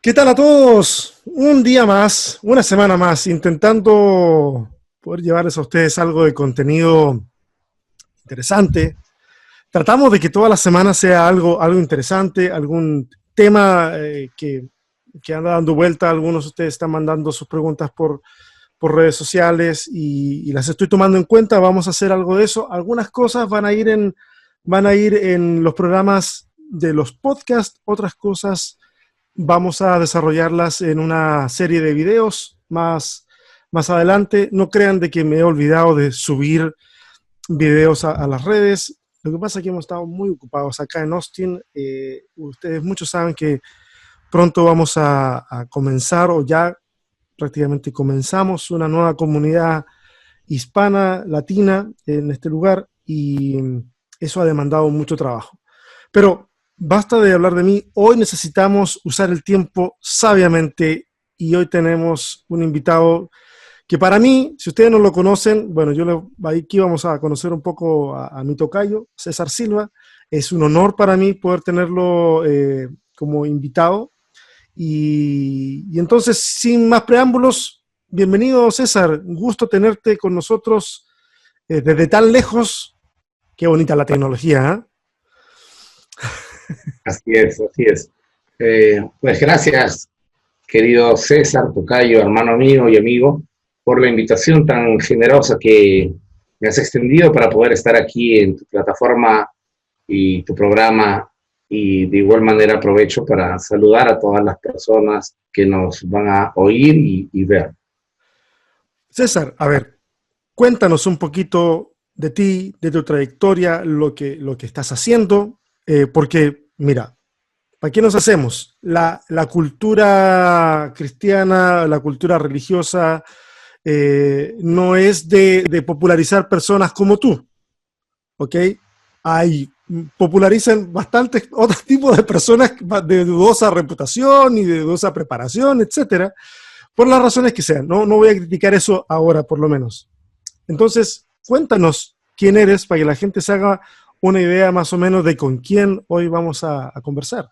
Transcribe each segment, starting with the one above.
¿Qué tal a todos? Un día más, una semana más, intentando poder llevarles a ustedes algo de contenido interesante. Tratamos de que toda la semana sea algo interesante, algún tema que anda dando vuelta. Algunos de ustedes están mandando sus preguntas por redes sociales y las estoy tomando en cuenta. Vamos a hacer algo de eso. Algunas cosas van a ir en los programas de los podcasts, otras cosas vamos a desarrollarlas en una serie de videos más adelante. No crean de que me he olvidado de subir videos a las redes. Lo que pasa es que hemos estado muy ocupados acá en Austin. Ustedes muchos saben que pronto vamos a comenzar, o ya prácticamente comenzamos, una nueva comunidad hispana, latina en este lugar, y eso ha demandado mucho trabajo. Pero basta de hablar de mí. Hoy necesitamos usar el tiempo sabiamente y hoy tenemos un invitado que para mí, si ustedes no lo conocen, bueno, aquí vamos a conocer un poco a mi tocayo, César Silva. Es un honor para mí poder tenerlo como invitado. Y entonces, sin más preámbulos, bienvenido César, un gusto tenerte con nosotros desde tan lejos. Qué bonita la tecnología, ¿eh? Así es, así es. Pues gracias, querido César, tocayo, hermano mío y amigo, por la invitación tan generosa que me has extendido para poder estar aquí en tu plataforma y tu programa. Y de igual manera aprovecho para saludar a todas las personas que nos van a oír y ver. César, a ver, cuéntanos un poquito de ti, de tu trayectoria, lo que estás haciendo, porque, mira, ¿para qué nos hacemos? La cultura cristiana, la cultura religiosa, no es de popularizar personas como tú, ¿ok? Popularizan bastantes otros tipos de personas de dudosa reputación y de dudosa preparación, etcétera, por las razones que sean. No voy a criticar eso ahora, por lo menos. Entonces, cuéntanos quién eres para que la gente se haga una idea más o menos de con quién hoy vamos a conversar.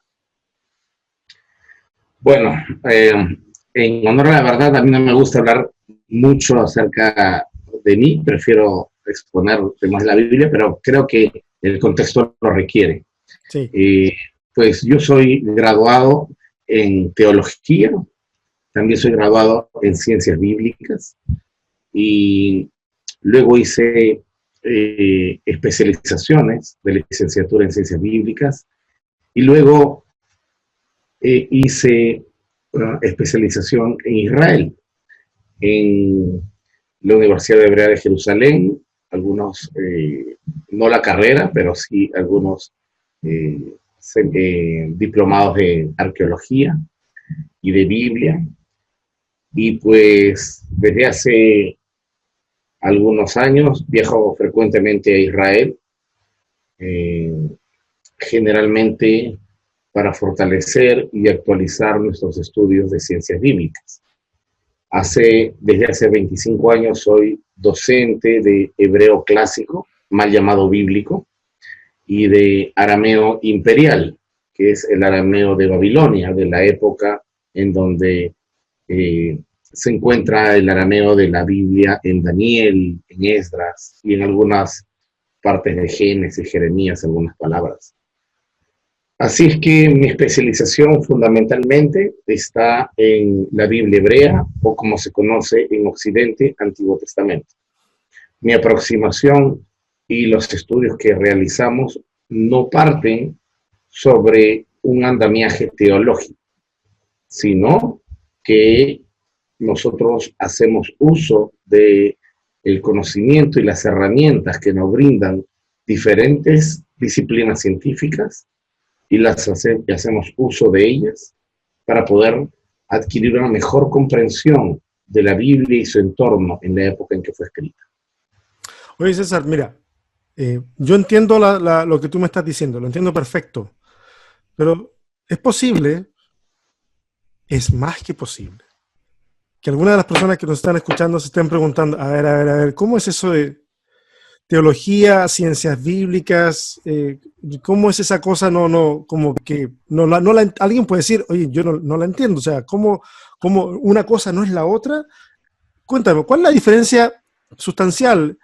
Bueno, en honor a la verdad, a mí no me gusta hablar mucho acerca de mí, prefiero exponer temas de la Biblia, pero creo que el contexto lo requiere. Sí. Pues yo soy graduado en teología, también soy graduado en ciencias bíblicas y luego hice especializaciones de licenciatura en ciencias bíblicas y luego hice una especialización en Israel, en la Universidad Hebrea de Jerusalén, no la carrera, pero sí algunos diplomados de arqueología y de Biblia. Y pues desde hace algunos años viajo frecuentemente a Israel, eh, generalmente para fortalecer y actualizar nuestros estudios de ciencias bíblicas. Desde hace 25 años soy docente de hebreo clásico, mal llamado bíblico, y de arameo imperial, que es el arameo de Babilonia, de la época en donde se encuentra el arameo de la Biblia en Daniel, en Esdras y en algunas partes de Génesis, Jeremías, algunas palabras. Así es que mi especialización fundamentalmente está en la Biblia hebrea, o como se conoce en Occidente, Antiguo Testamento. Mi aproximación y los estudios que realizamos no parten sobre un andamiaje teológico, sino que nosotros hacemos uso del conocimiento y las herramientas que nos brindan diferentes disciplinas científicas y hacemos uso de ellas para poder adquirir una mejor comprensión de la Biblia y su entorno en la época en que fue escrita. Oye, César, mira, yo entiendo lo que tú me estás diciendo, lo entiendo perfecto, pero es posible, es más que posible, que algunas de las personas que nos están escuchando se estén preguntando, a ver, ¿cómo es eso teología, ciencias bíblicas, ¿cómo es esa cosa? Como que alguien puede decir, oye, yo no la entiendo, o sea, ¿cómo una cosa no es la otra? Cuéntame, ¿cuál es la diferencia sustancial,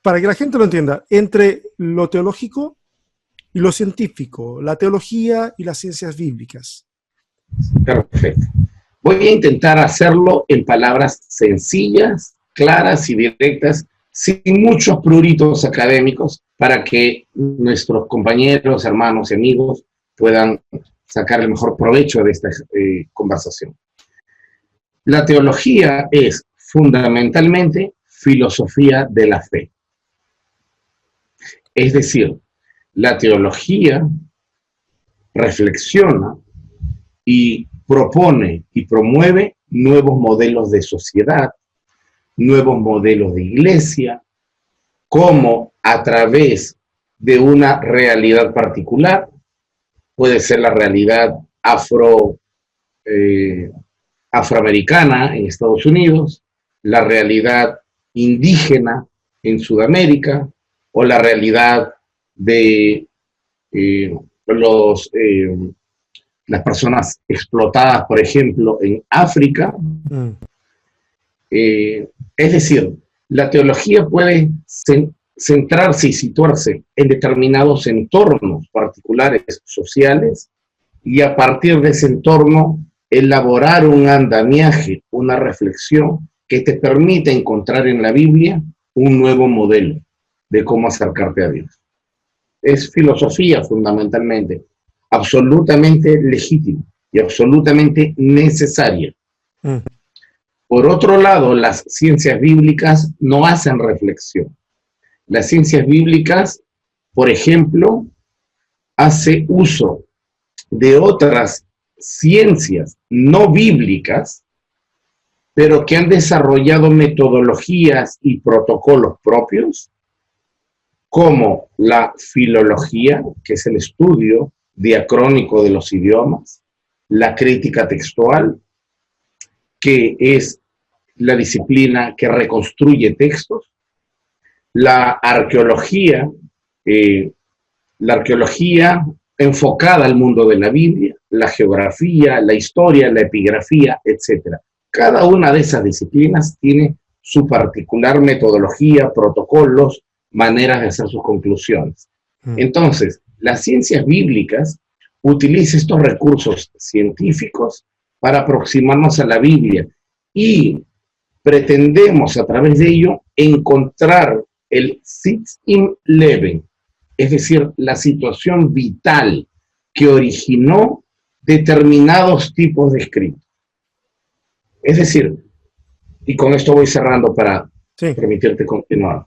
para que la gente lo entienda, entre lo teológico y lo científico, la teología y las ciencias bíblicas? Perfecto. Voy a intentar hacerlo en palabras sencillas, claras y directas, sin muchos pruritos académicos, para que nuestros compañeros, hermanos y amigos puedan sacar el mejor provecho de esta conversación. La teología es fundamentalmente filosofía de la fe. Es decir, la teología reflexiona y propone y promueve nuevos modelos de sociedad, nuevos modelos de iglesia, cómo a través de una realidad particular, puede ser la realidad afroamericana en Estados Unidos, la realidad indígena en Sudamérica, o la realidad de las personas explotadas, por ejemplo, en África. Es decir, la teología puede centrarse y situarse en determinados entornos particulares sociales y a partir de ese entorno elaborar un andamiaje, una reflexión que te permite encontrar en la Biblia un nuevo modelo de cómo acercarte a Dios. Es filosofía fundamentalmente, absolutamente legítima y absolutamente necesaria. Por otro lado, las ciencias bíblicas no hacen reflexión. Las ciencias bíblicas, por ejemplo, hace uso de otras ciencias no bíblicas, pero que han desarrollado metodologías y protocolos propios, como la filología, que es el estudio diacrónico de los idiomas, la crítica textual, que es la disciplina que reconstruye textos, la arqueología enfocada al mundo de la Biblia, la geografía, la historia, la epigrafía, etc. Cada una de esas disciplinas tiene su particular metodología, protocolos, maneras de hacer sus conclusiones. Entonces, las ciencias bíblicas utilizan estos recursos científicos para aproximarnos a la Biblia y pretendemos a través de ello encontrar el Sitz im Leben, es decir, la situación vital que originó determinados tipos de escritos. Es decir, y con esto voy cerrando para permitirte continuar.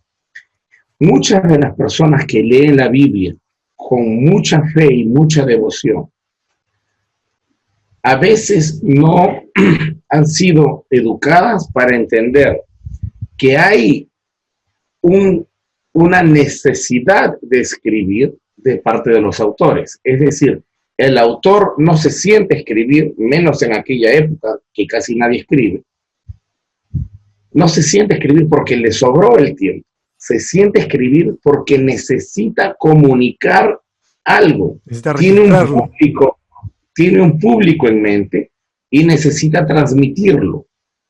Muchas de las personas que leen la Biblia con mucha fe y mucha devoción, a veces no han sido educadas para entender que hay una necesidad de escribir de parte de los autores. Es decir, el autor no se siente escribir, menos en aquella época que casi nadie escribe, no se siente escribir porque le sobró el tiempo, se siente escribir porque necesita comunicar algo, tiene un público en mente y necesita transmitirlo.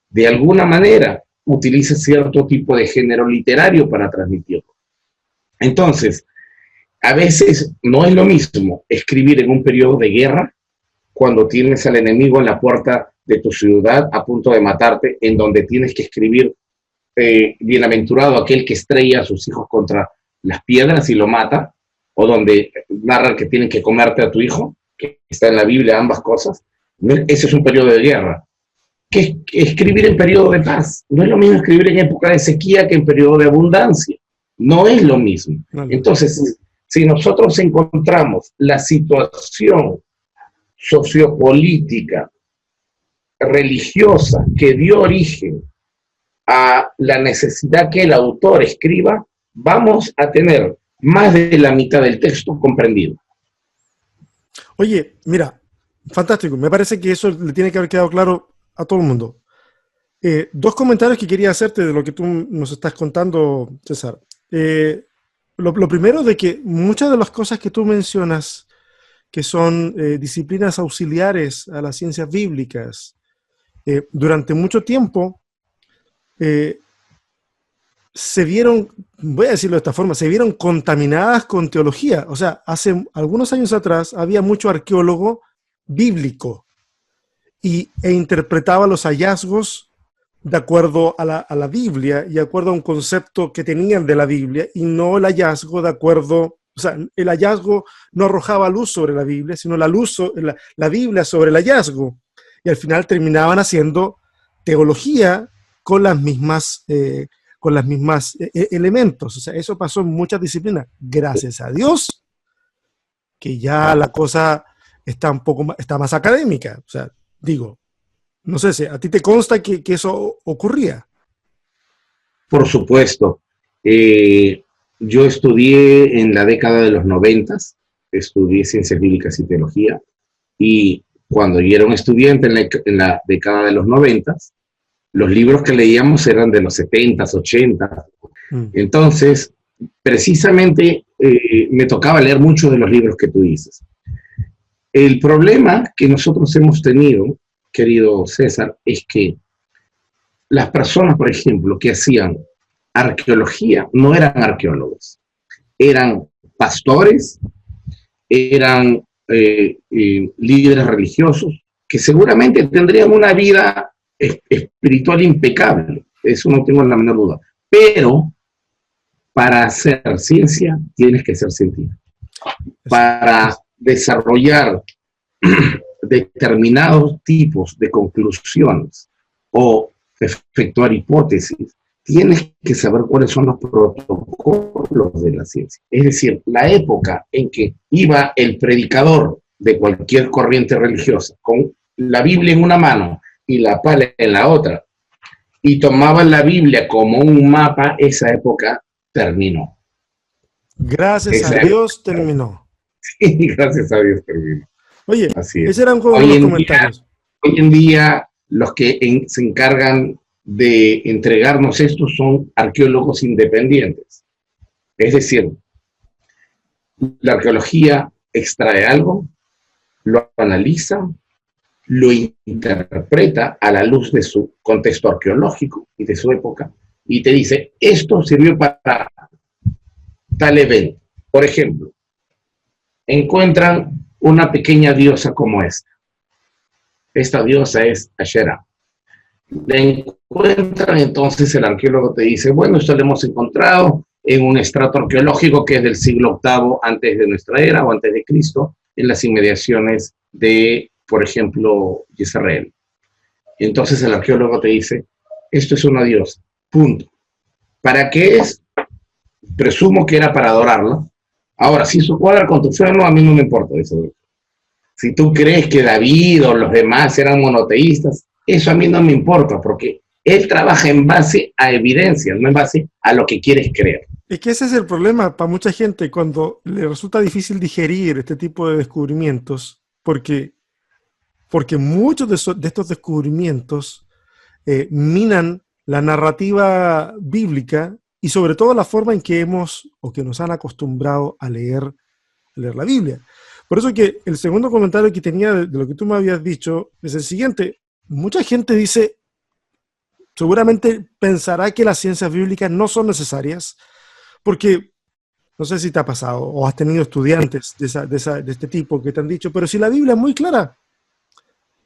De alguna manera, utiliza cierto tipo de género literario para transmitirlo. Entonces, a veces no es lo mismo escribir en un periodo de guerra, cuando tienes al enemigo en la puerta de tu ciudad a punto de matarte, en donde tienes que escribir bienaventurado aquel que estrella a sus hijos contra las piedras y lo mata, o donde narran que tienen que comerte a tu hijo, que está en la Biblia ambas cosas. Ese es un periodo de guerra. Que escribir en periodo de paz. No es lo mismo escribir en época de sequía que en periodo de abundancia. No es lo mismo. Entonces, si nosotros encontramos la situación sociopolítica, religiosa, que dio origen a la necesidad que el autor escriba, vamos a tener más de la mitad del texto comprendido. Oye, mira, fantástico. Me parece que eso le tiene que haber quedado claro a todo el mundo. Dos comentarios que quería hacerte de lo que tú nos estás contando, César. Lo primero de que muchas de las cosas que tú mencionas, que son disciplinas auxiliares a las ciencias bíblicas, durante mucho tiempo eh, se vieron, voy a decirlo de esta forma, se vieron contaminadas con teología. O sea, hace algunos años atrás había mucho arqueólogo bíblico e interpretaba los hallazgos de acuerdo a la Biblia y de acuerdo a un concepto que tenían de la Biblia y no el hallazgo de acuerdo, o sea, el hallazgo no arrojaba luz sobre la Biblia, sino la Biblia sobre el hallazgo. Y al final terminaban haciendo teología con las mismas elementos. O sea, eso pasó en muchas disciplinas. Gracias a Dios que ya la cosa está está más académica. O sea, digo, no sé si a ti te consta que eso ocurría. Por supuesto. Yo estudié en la década de los 90, estudié ciencias bíblicas y teología, y cuando yo era un estudiante en la década de los 90, los libros que leíamos eran de los 70, 80. Entonces, precisamente me tocaba leer muchos de los libros que tú dices. El problema que nosotros hemos tenido, querido César, es que las personas, por ejemplo, que hacían arqueología, no eran arqueólogos, eran pastores, eran líderes religiosos, que seguramente tendrían una vida espiritual impecable, eso no tengo la menor duda, pero para hacer ciencia tienes que ser científico. Para desarrollar determinados tipos de conclusiones o efectuar hipótesis, tienes que saber cuáles son los protocolos de la ciencia. Es decir, la época en que iba el predicador de cualquier corriente religiosa con la Biblia en una mano y la pala en la otra, y tomaban la Biblia como un mapa, esa época terminó. Gracias a Dios terminó. Sí, gracias a Dios terminó. Oye, así es. Ese era un juego de los comentarios. Hoy en día, los que se encargan de entregarnos esto son arqueólogos independientes. Es decir, la arqueología extrae algo, lo analiza, lo interpreta a la luz de su contexto arqueológico y de su época, y te dice, esto sirvió para tal evento. Por ejemplo, encuentran una pequeña diosa como esta. Esta diosa es Asherah. La encuentran, entonces el arqueólogo te dice, bueno, esto lo hemos encontrado en un estrato arqueológico que es del siglo VIII antes de nuestra era o antes de Cristo, en las inmediaciones de, por ejemplo, Israel. Entonces el arqueólogo te dice, esto es una diosa, punto. ¿Para qué es? Presumo que era para adorarla. Ahora, si eso cuadra con tu fe o no, a mí no me importa eso. Si tú crees que David o los demás eran monoteístas, eso a mí no me importa, porque él trabaja en base a evidencias, no en base a lo que quieres creer. Es que ese es el problema para mucha gente cuando le resulta difícil digerir este tipo de descubrimientos, porque muchos de estos descubrimientos minan la narrativa bíblica y sobre todo la forma en que que nos han acostumbrado a leer la Biblia. Por eso que el segundo comentario que tenía de lo que tú me habías dicho es el siguiente. Mucha gente dice, seguramente pensará que las ciencias bíblicas no son necesarias, porque no sé si te ha pasado o has tenido estudiantes de este tipo que te han dicho, pero si la Biblia es muy clara,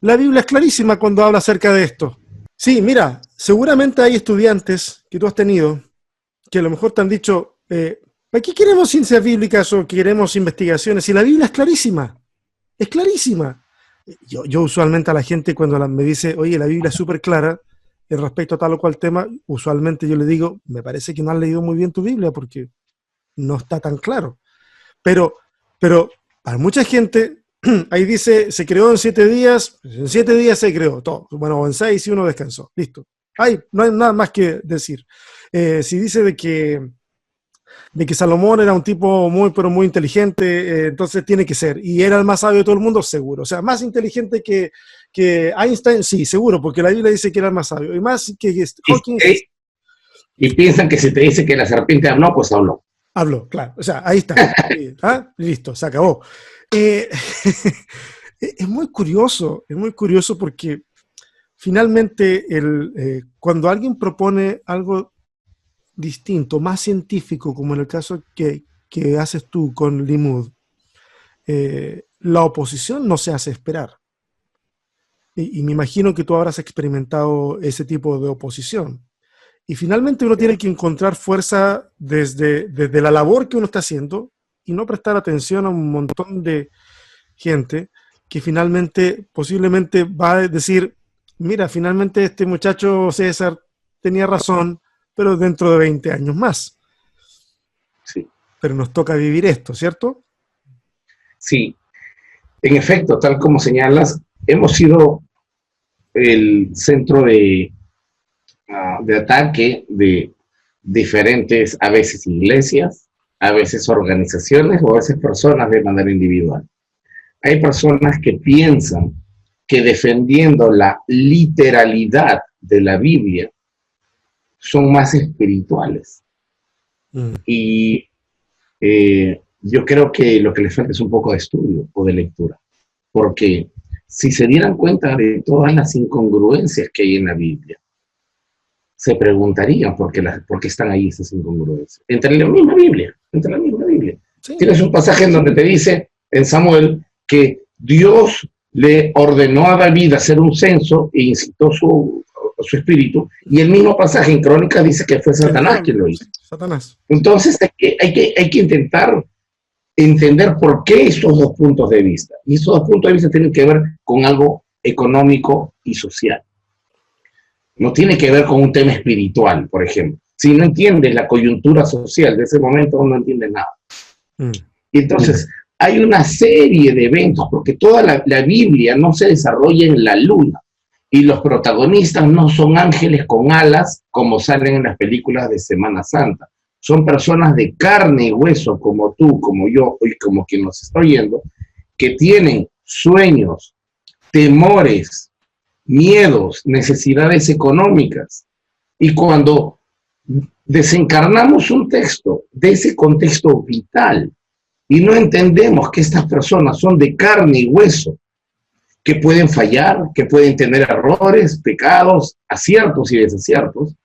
la Biblia es clarísima cuando habla acerca de esto. Sí, mira, seguramente hay estudiantes que tú has tenido que a lo mejor te han dicho, ¿para qué queremos ciencias bíblicas o queremos investigaciones? Si la Biblia es clarísima, es clarísima. Yo usualmente a la gente cuando me dice, oye, la Biblia es súper clara en respecto a tal o cual tema, usualmente yo le digo, me parece que no has leído muy bien tu Biblia porque no está tan claro. Pero para mucha gente, ahí dice, se creó en 7 días, en 7 días se creó todo. Bueno, en 6 y uno descansó, listo. No hay nada más que decir. Si dice de que Salomón era un tipo muy, pero muy inteligente, entonces tiene que ser. Y era el más sabio de todo el mundo, seguro. O sea, más inteligente que Einstein, sí, seguro, porque la Biblia dice que era el más sabio. Y más que Hawking. Y piensan que si te dice que la serpiente habló, pues habló. Habló, claro. O sea, ahí está. ¿Ah? Listo, se acabó. Eh, es muy curioso porque finalmente cuando alguien propone algo distinto, más científico, como en el caso que haces tú con Limud, la oposición no se hace esperar. Y me imagino que tú habrás experimentado ese tipo de oposición. Y finalmente uno tiene que encontrar fuerza desde la labor que uno está haciendo y no prestar atención a un montón de gente que finalmente posiblemente va a decir, mira, finalmente este muchacho César tenía razón, pero dentro de 20 años más. Sí. Pero nos toca vivir esto, ¿cierto? Sí, en efecto, tal como señalas, hemos sido el centro de ataque de diferentes, a veces iglesias, a veces organizaciones o a veces personas de manera individual. Hay personas que piensan que defendiendo la literalidad de la Biblia son más espirituales. Y yo creo que lo que les falta es un poco de estudio o de lectura, porque si se dieran cuenta de todas las incongruencias que hay en la Biblia, se preguntarían por qué están ahí esas incongruencias. Entre la misma Biblia. Sí. Tienes un pasaje en donde te dice, en Samuel, que Dios le ordenó a David hacer un censo e incitó su espíritu, y el mismo pasaje en Crónicas dice que fue Satanás quien lo hizo. Satanás. Entonces hay que intentar entender por qué esos dos puntos de vista. Y esos dos puntos de vista tienen que ver con algo económico y social. No tiene que ver con un tema espiritual, por ejemplo. Si no entiendes la coyuntura social de ese momento, no entiendes nada. Y entonces, hay una serie de eventos, porque toda la Biblia no se desarrolla en la luna, y los protagonistas no son ángeles con alas, como salen en las películas de Semana Santa. Son personas de carne y hueso, como tú, como yo, y como quien nos está oyendo, que tienen sueños, temores, miedos, necesidades económicas. Y cuando desencarnamos un texto de ese contexto vital y no entendemos que estas personas son de carne y hueso, que pueden fallar, que pueden tener errores, pecados, aciertos y desaciertos,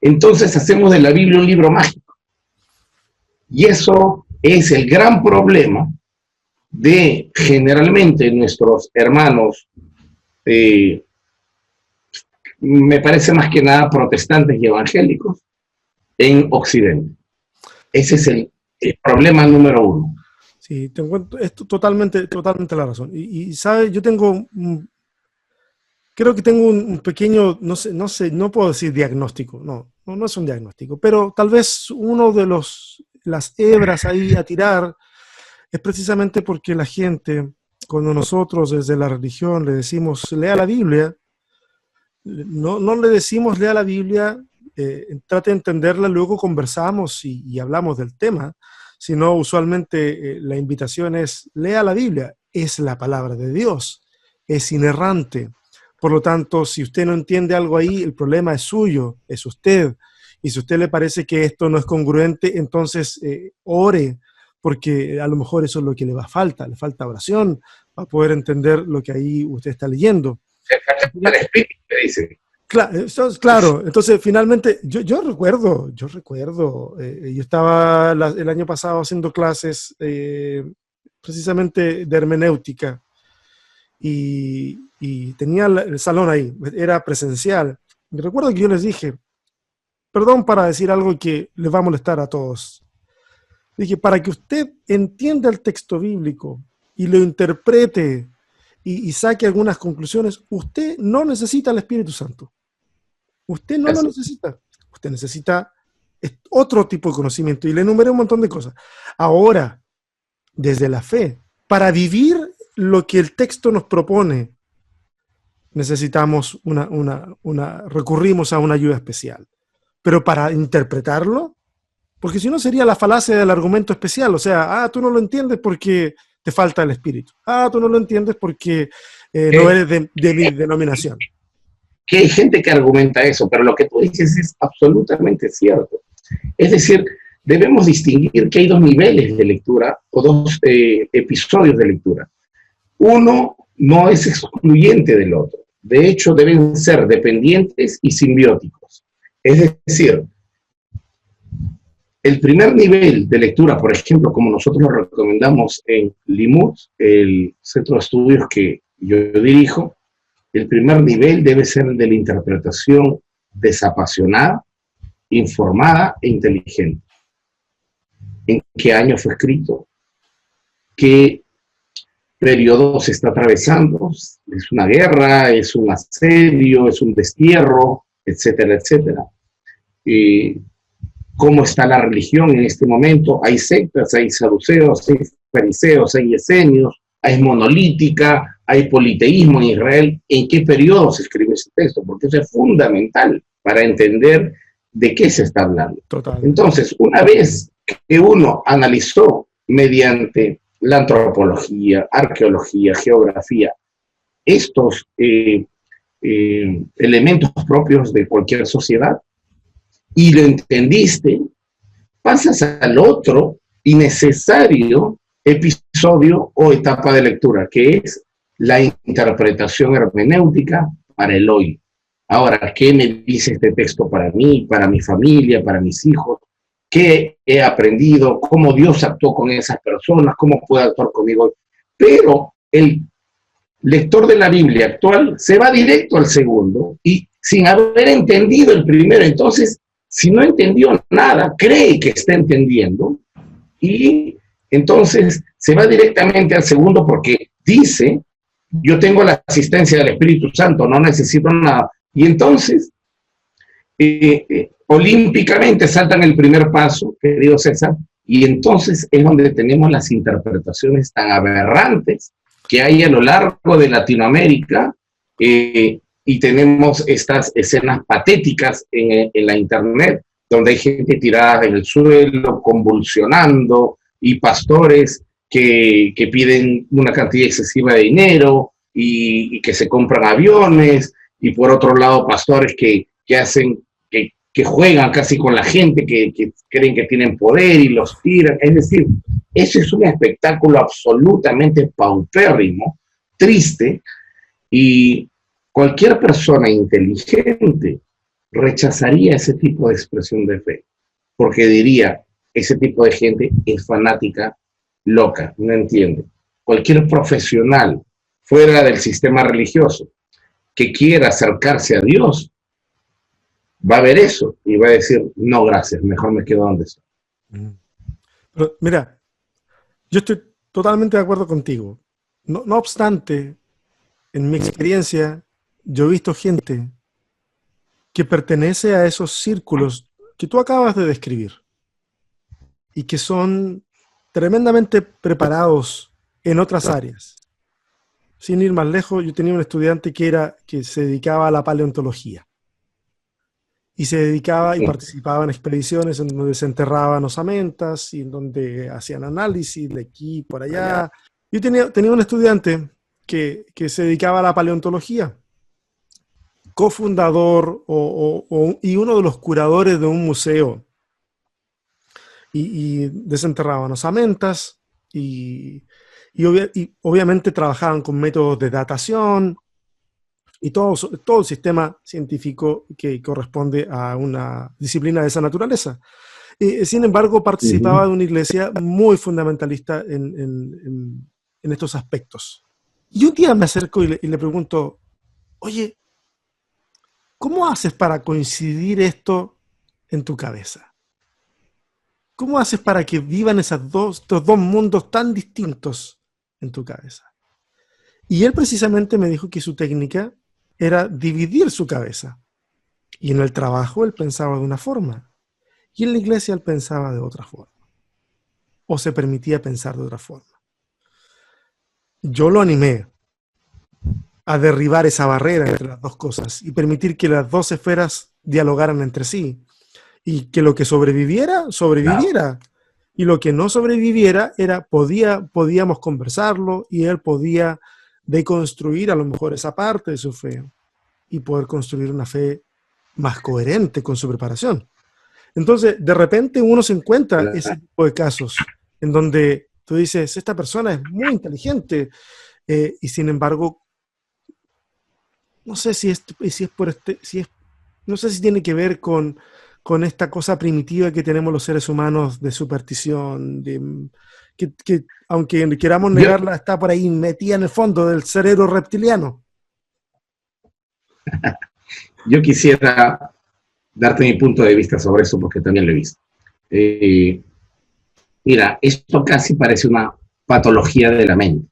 entonces hacemos de la Biblia un libro mágico. Y eso es el gran problema de generalmente nuestros hermanos, me parece más que nada protestantes y evangélicos, en Occidente. Ese es el problema número uno. Sí, te encuentro, es totalmente la razón. Y sabes, yo tengo, creo que tengo un pequeño, no sé, no puedo decir diagnóstico, no es un diagnóstico, pero tal vez uno de las hebras ahí a tirar es precisamente porque la gente, cuando nosotros desde la religión le decimos, lea la Biblia, no le decimos, lea la Biblia, trate de entenderla, luego conversamos y hablamos del tema, sino usualmente la invitación es, lea la Biblia, es la palabra de Dios, es inerrante. Por lo tanto, si usted no entiende algo ahí, el problema es suyo, es usted. Y si a usted le parece que esto no es congruente, entonces ore, porque a lo mejor eso es lo que le falta oración para poder entender lo que ahí usted está leyendo. El espíritu me dice. Claro, entonces finalmente yo recuerdo, yo estaba el año pasado haciendo clases precisamente de hermenéutica y tenía el salón ahí, era presencial. Y recuerdo que yo les dije, perdón para decir algo que les va a molestar a todos. Dije, para que usted entienda el texto bíblico y lo interprete y saque algunas conclusiones, usted no necesita el Espíritu Santo. Usted no lo necesita. Usted necesita otro tipo de conocimiento. Y le enumeré un montón de cosas. Ahora, desde la fe, para vivir lo que el texto nos propone, necesitamos recurrimos a una ayuda especial. Pero para interpretarlo, porque si no sería la falacia del argumento especial. O sea, tú no lo entiendes porque te falta el Espíritu. Tú no lo entiendes porque no eres de mi denominación. que hay gente que argumenta eso, pero lo que tú dices es absolutamente cierto. Es decir, debemos distinguir que hay dos niveles de lectura o dos episodios de lectura. Uno no es excluyente del otro. De hecho, deben ser dependientes y simbióticos. Es decir, el primer nivel de lectura, por ejemplo, como nosotros lo recomendamos en Limud, el centro de estudios que yo dirijo, el primer nivel debe ser el de la interpretación desapasionada, informada e inteligente. ¿En qué año fue escrito? ¿Qué periodo se está atravesando? ¿Es una guerra? ¿Es un asedio? ¿Es un destierro? Etcétera, etcétera. ¿Cómo está la religión en este momento? Hay sectas, hay saduceos, hay fariseos, hay esenios, hay monolítica, hay politeísmo en Israel. ¿En qué periodo se escribe ese texto? Porque eso es fundamental para entender de qué se está hablando. Total. Entonces, una vez que uno analizó mediante la antropología, arqueología, geografía, estos elementos propios de cualquier sociedad, y lo entendiste, pasas al otro y necesario episodio o etapa de lectura, que es la interpretación hermenéutica para el hoy. Ahora, ¿qué me dice este texto para mí, para mi familia, para mis hijos? ¿Qué he aprendido? ¿Cómo Dios actuó con esas personas? ¿Cómo puede actuar conmigo? Pero el lector de la Biblia actual se va directo al segundo y sin haber entendido el primero. Entonces, si no entendió nada, cree que está entendiendo y entonces se va directamente al segundo porque dice, yo tengo la asistencia del Espíritu Santo, no necesito nada. Y entonces, olímpicamente saltan el primer paso, querido César, y entonces es donde tenemos las interpretaciones tan aberrantes que hay a lo largo de Latinoamérica, y tenemos estas escenas patéticas en la internet, donde hay gente tirada en el suelo, convulsionando, y pastores que piden una cantidad excesiva de dinero y que se compran aviones, y por otro lado pastores que juegan casi con la gente, que creen que tienen poder y los tiran. Es decir, eso es un espectáculo absolutamente paupérrimo, triste, y cualquier persona inteligente rechazaría ese tipo de expresión de fe, porque diría, ese tipo de gente es fanática, loca, no entiende. Cualquier profesional fuera del sistema religioso que quiera acercarse a Dios va a ver eso y va a decir, no, gracias, mejor me quedo donde estoy. Pero mira, yo estoy totalmente de acuerdo contigo. No obstante, en mi experiencia, yo he visto gente que pertenece a esos círculos que tú acabas de describir y que son tremendamente preparados en otras áreas. Sin ir más lejos, yo tenía un estudiante que se dedicaba a la paleontología y se dedicaba y participaba en expediciones en donde se enterraban osamentas y en donde hacían análisis de aquí y por allá. Yo tenía un estudiante que se dedicaba a la paleontología, cofundador y uno de los curadores de un museo, y desenterraban osamentas y obviamente trabajaban con métodos de datación y todo el sistema científico que corresponde a una disciplina de esa naturaleza. Sin embargo, participaba de una iglesia muy fundamentalista en estos aspectos. Y un día me acerco y le pregunto, oye, ¿cómo haces para coincidir esto en tu cabeza? ¿Cómo haces para que vivan estos dos mundos tan distintos en tu cabeza? Y él precisamente me dijo que su técnica era dividir su cabeza. Y en el trabajo él pensaba de una forma, y en la iglesia él pensaba de otra forma, o se permitía pensar de otra forma. Yo lo animé a derribar esa barrera entre las dos cosas y permitir que las dos esferas dialogaran entre sí, y que lo que sobreviviera, sobreviviera, y lo que no sobreviviera podíamos conversarlo y él podía deconstruir a lo mejor esa parte de su fe. y poder construir una fe más coherente con su preparación. Entonces, de repente uno se encuentra ese tipo de casos en donde tú dices, esta persona es muy inteligente, y sin embargo, no sé si es por no sé si tiene que ver con esta cosa primitiva que tenemos los seres humanos de superstición, que aunque queramos Yo, negarla, está por ahí metida en el fondo del cerebro reptiliano. yo quisiera darte mi punto de vista sobre eso porque también lo he visto. Eh, Mira, esto casi parece una patología de la mente.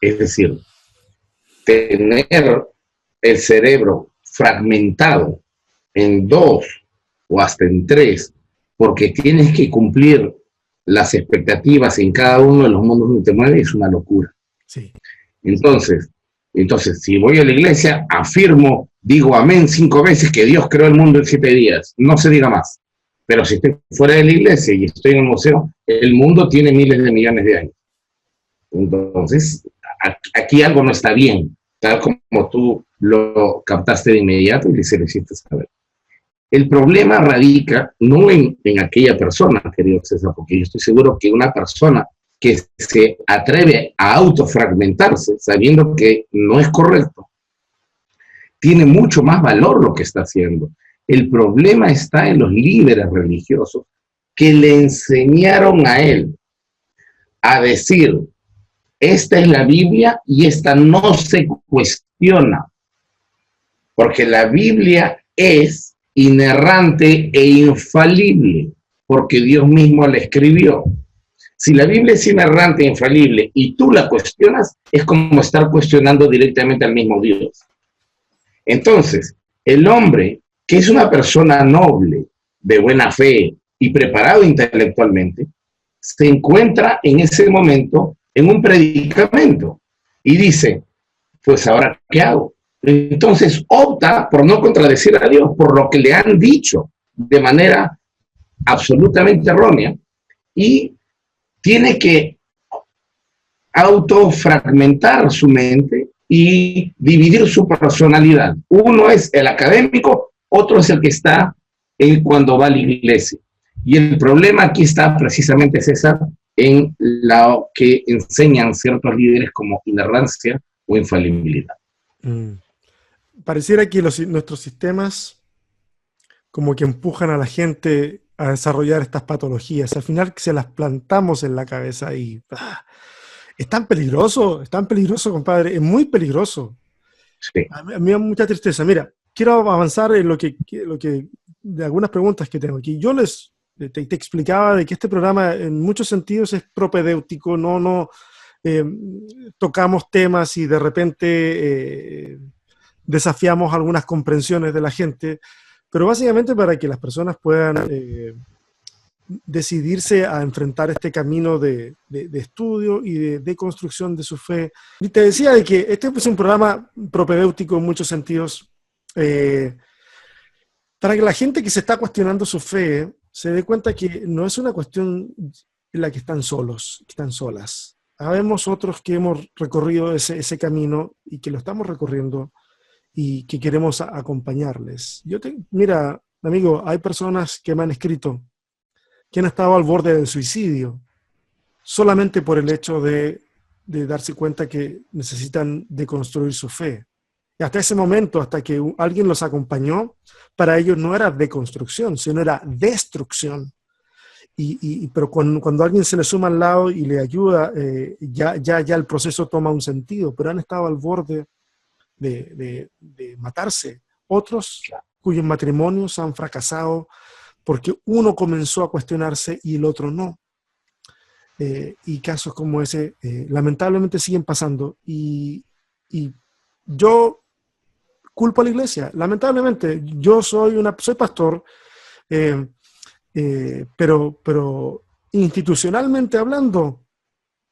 Es decir, tener el cerebro fragmentado en dos o hasta en tres, porque tienes que cumplir las expectativas en cada uno de los mundos donde te mueves, es una locura. Sí. Entonces, si voy a la iglesia, afirmo, digo amén 5 veces que Dios creó el mundo en 7 días. No se diga más. Pero si estoy fuera de la iglesia y estoy en el museo, el mundo tiene miles de millones de años. Entonces, aquí algo no está bien, tal como tú lo captaste de inmediato y se lo hiciste saber. El problema radica no en aquella persona, querido César, porque yo estoy seguro que una persona que se atreve a autofragmentarse sabiendo que no es correcto, tiene mucho más valor lo que está haciendo. El problema está en los líderes religiosos que le enseñaron a él a decir, esta es la Biblia y esta no se cuestiona, porque la Biblia es inerrante e infalible, porque Dios mismo la escribió. Si la Biblia es inerrante e infalible y tú la cuestionas, es como estar cuestionando directamente al mismo Dios. Entonces, el hombre, que es una persona noble, de buena fe y preparado intelectualmente, se encuentra en ese momento en un predicamento y dice, pues ahora, ¿qué hago? Entonces opta por no contradecir a Dios, por lo que le han dicho de manera absolutamente errónea, y tiene que autofragmentar su mente y dividir su personalidad. Uno es el académico, otro es el que está cuando va a la iglesia. Y el problema aquí está precisamente, César, en lo que enseñan ciertos líderes como inerrancia o infalibilidad. Pareciera que nuestros sistemas como que empujan a la gente a desarrollar estas patologías. Al final se las plantamos en la cabeza y es tan peligroso, compadre, es muy peligroso. Sí. A mí me da mucha tristeza. Mira, quiero avanzar en lo que de algunas preguntas que tengo aquí. Yo te explicaba de que este programa en muchos sentidos es propedéutico, no tocamos temas y de repente desafiamos algunas comprensiones de la gente, pero básicamente para que las personas puedan decidirse a enfrentar este camino de estudio y de construcción de su fe. Y te decía de que este es un programa propedéutico en muchos sentidos, para que la gente que se está cuestionando su fe se dé cuenta que no es una cuestión en la que están solos, que están solas. Habemos otros que hemos recorrido ese camino y que lo estamos recorriendo y que queremos acompañarles. Mira, amigo, hay personas que me han escrito que han estado al borde del suicidio solamente por el hecho de darse cuenta que necesitan deconstruir su fe. Y hasta ese momento, hasta que alguien los acompañó, para ellos no era deconstrucción, sino era destrucción. Pero cuando alguien se le suma al lado y le ayuda, ya el proceso toma un sentido, pero han estado al borde de matarse. Otros cuyos matrimonios han fracasado porque uno comenzó a cuestionarse y el otro no. Y casos como ese lamentablemente siguen pasando. Y yo culpo a la iglesia. Lamentablemente, yo soy pastor, pero institucionalmente hablando,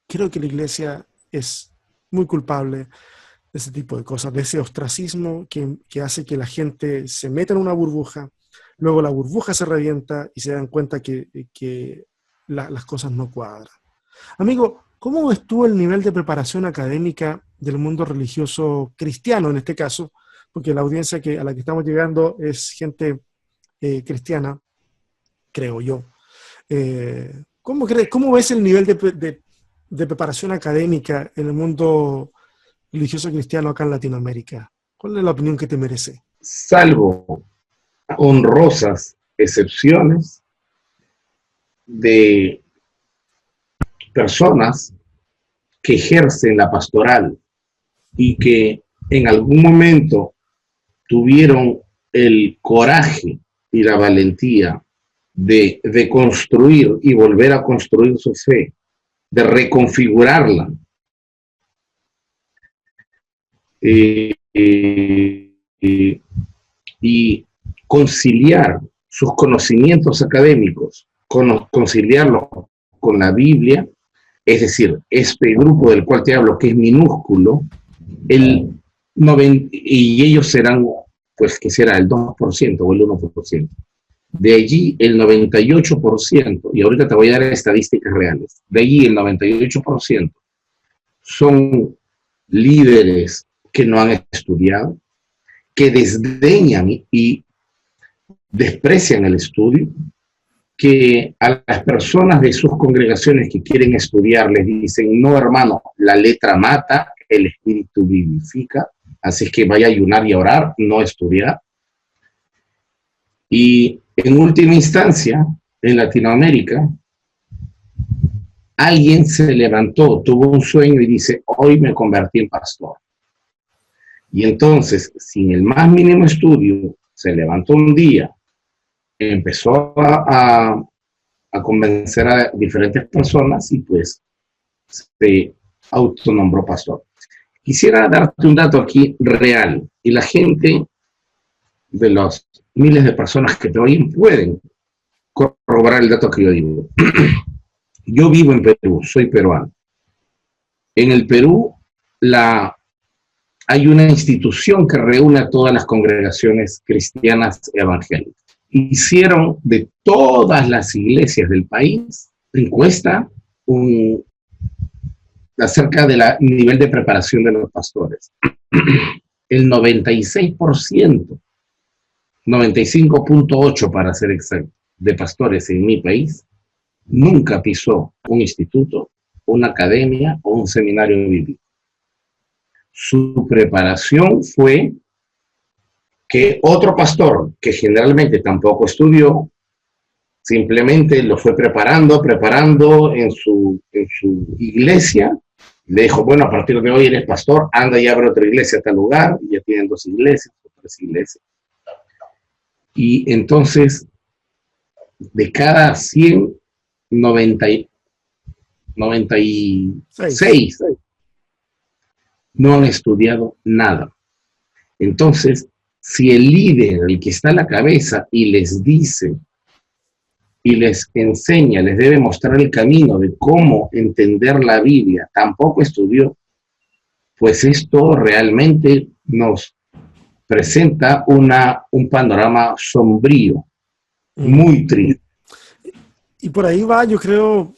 creo que la iglesia es muy culpable de ese tipo de cosas, de ese ostracismo que hace que la gente se meta en una burbuja, luego la burbuja se revienta y se dan cuenta que las cosas no cuadran. Amigo, ¿cómo ves tú el nivel de preparación académica del mundo religioso cristiano en este caso porque la audiencia a la que estamos llegando es gente cristiana, creo yo. ¿Cómo ves el nivel de preparación académica en el mundo religioso cristiano acá en Latinoamérica? ¿Cuál es la opinión que te merece? Salvo honrosas excepciones de personas que ejercen la pastoral y que en algún momento tuvieron el coraje y la valentía de construir y volver a construir su fe, de reconfigurarla, y conciliar sus conocimientos académicos, conciliarlos con la Biblia, es decir, este grupo del cual te hablo, que es minúsculo, y ellos serán, pues, que será el 2% o el 1%. De allí el 98%, y ahorita te voy a dar estadísticas reales, de allí el 98% son líderes que no han estudiado, que desdeñan y desprecian el estudio, que a las personas de sus congregaciones que quieren estudiar les dicen, no hermano, la letra mata, el espíritu vivifica, así es que vaya a ayunar y a orar, no estudiar. Y en última instancia, en Latinoamérica, alguien se levantó, tuvo un sueño y dice, hoy me convertí en pastor. Y entonces, sin el más mínimo estudio, se levantó un día, empezó a convencer a diferentes personas y pues se autonombró pastor. Quisiera darte un dato aquí real, y la gente de los miles de personas que te oyen pueden corroborar el dato que yo digo. Yo vivo en Perú, soy peruano. En el Perú hay una institución que reúne a todas las congregaciones cristianas evangélicas. Hicieron de todas las iglesias del país encuesta acerca del nivel de preparación de los pastores. El 96%, 95.8% para ser exacto, de pastores en mi país, nunca pisó un instituto, una academia o un seminario bíblico. Su preparación fue que otro pastor, que generalmente tampoco estudió, simplemente lo fue preparando en su iglesia. Le dijo, bueno, a partir de hoy eres pastor, anda y abre otra iglesia a tal lugar, y ya tienen 2 iglesias, 3 iglesias. Y entonces, de cada 100, 96 no han estudiado nada. Entonces, si el líder, el que está a la cabeza y les dice y les enseña, les debe mostrar el camino de cómo entender la Biblia, tampoco estudió, pues esto realmente nos presenta un panorama sombrío, muy triste. Y por ahí va, yo creo,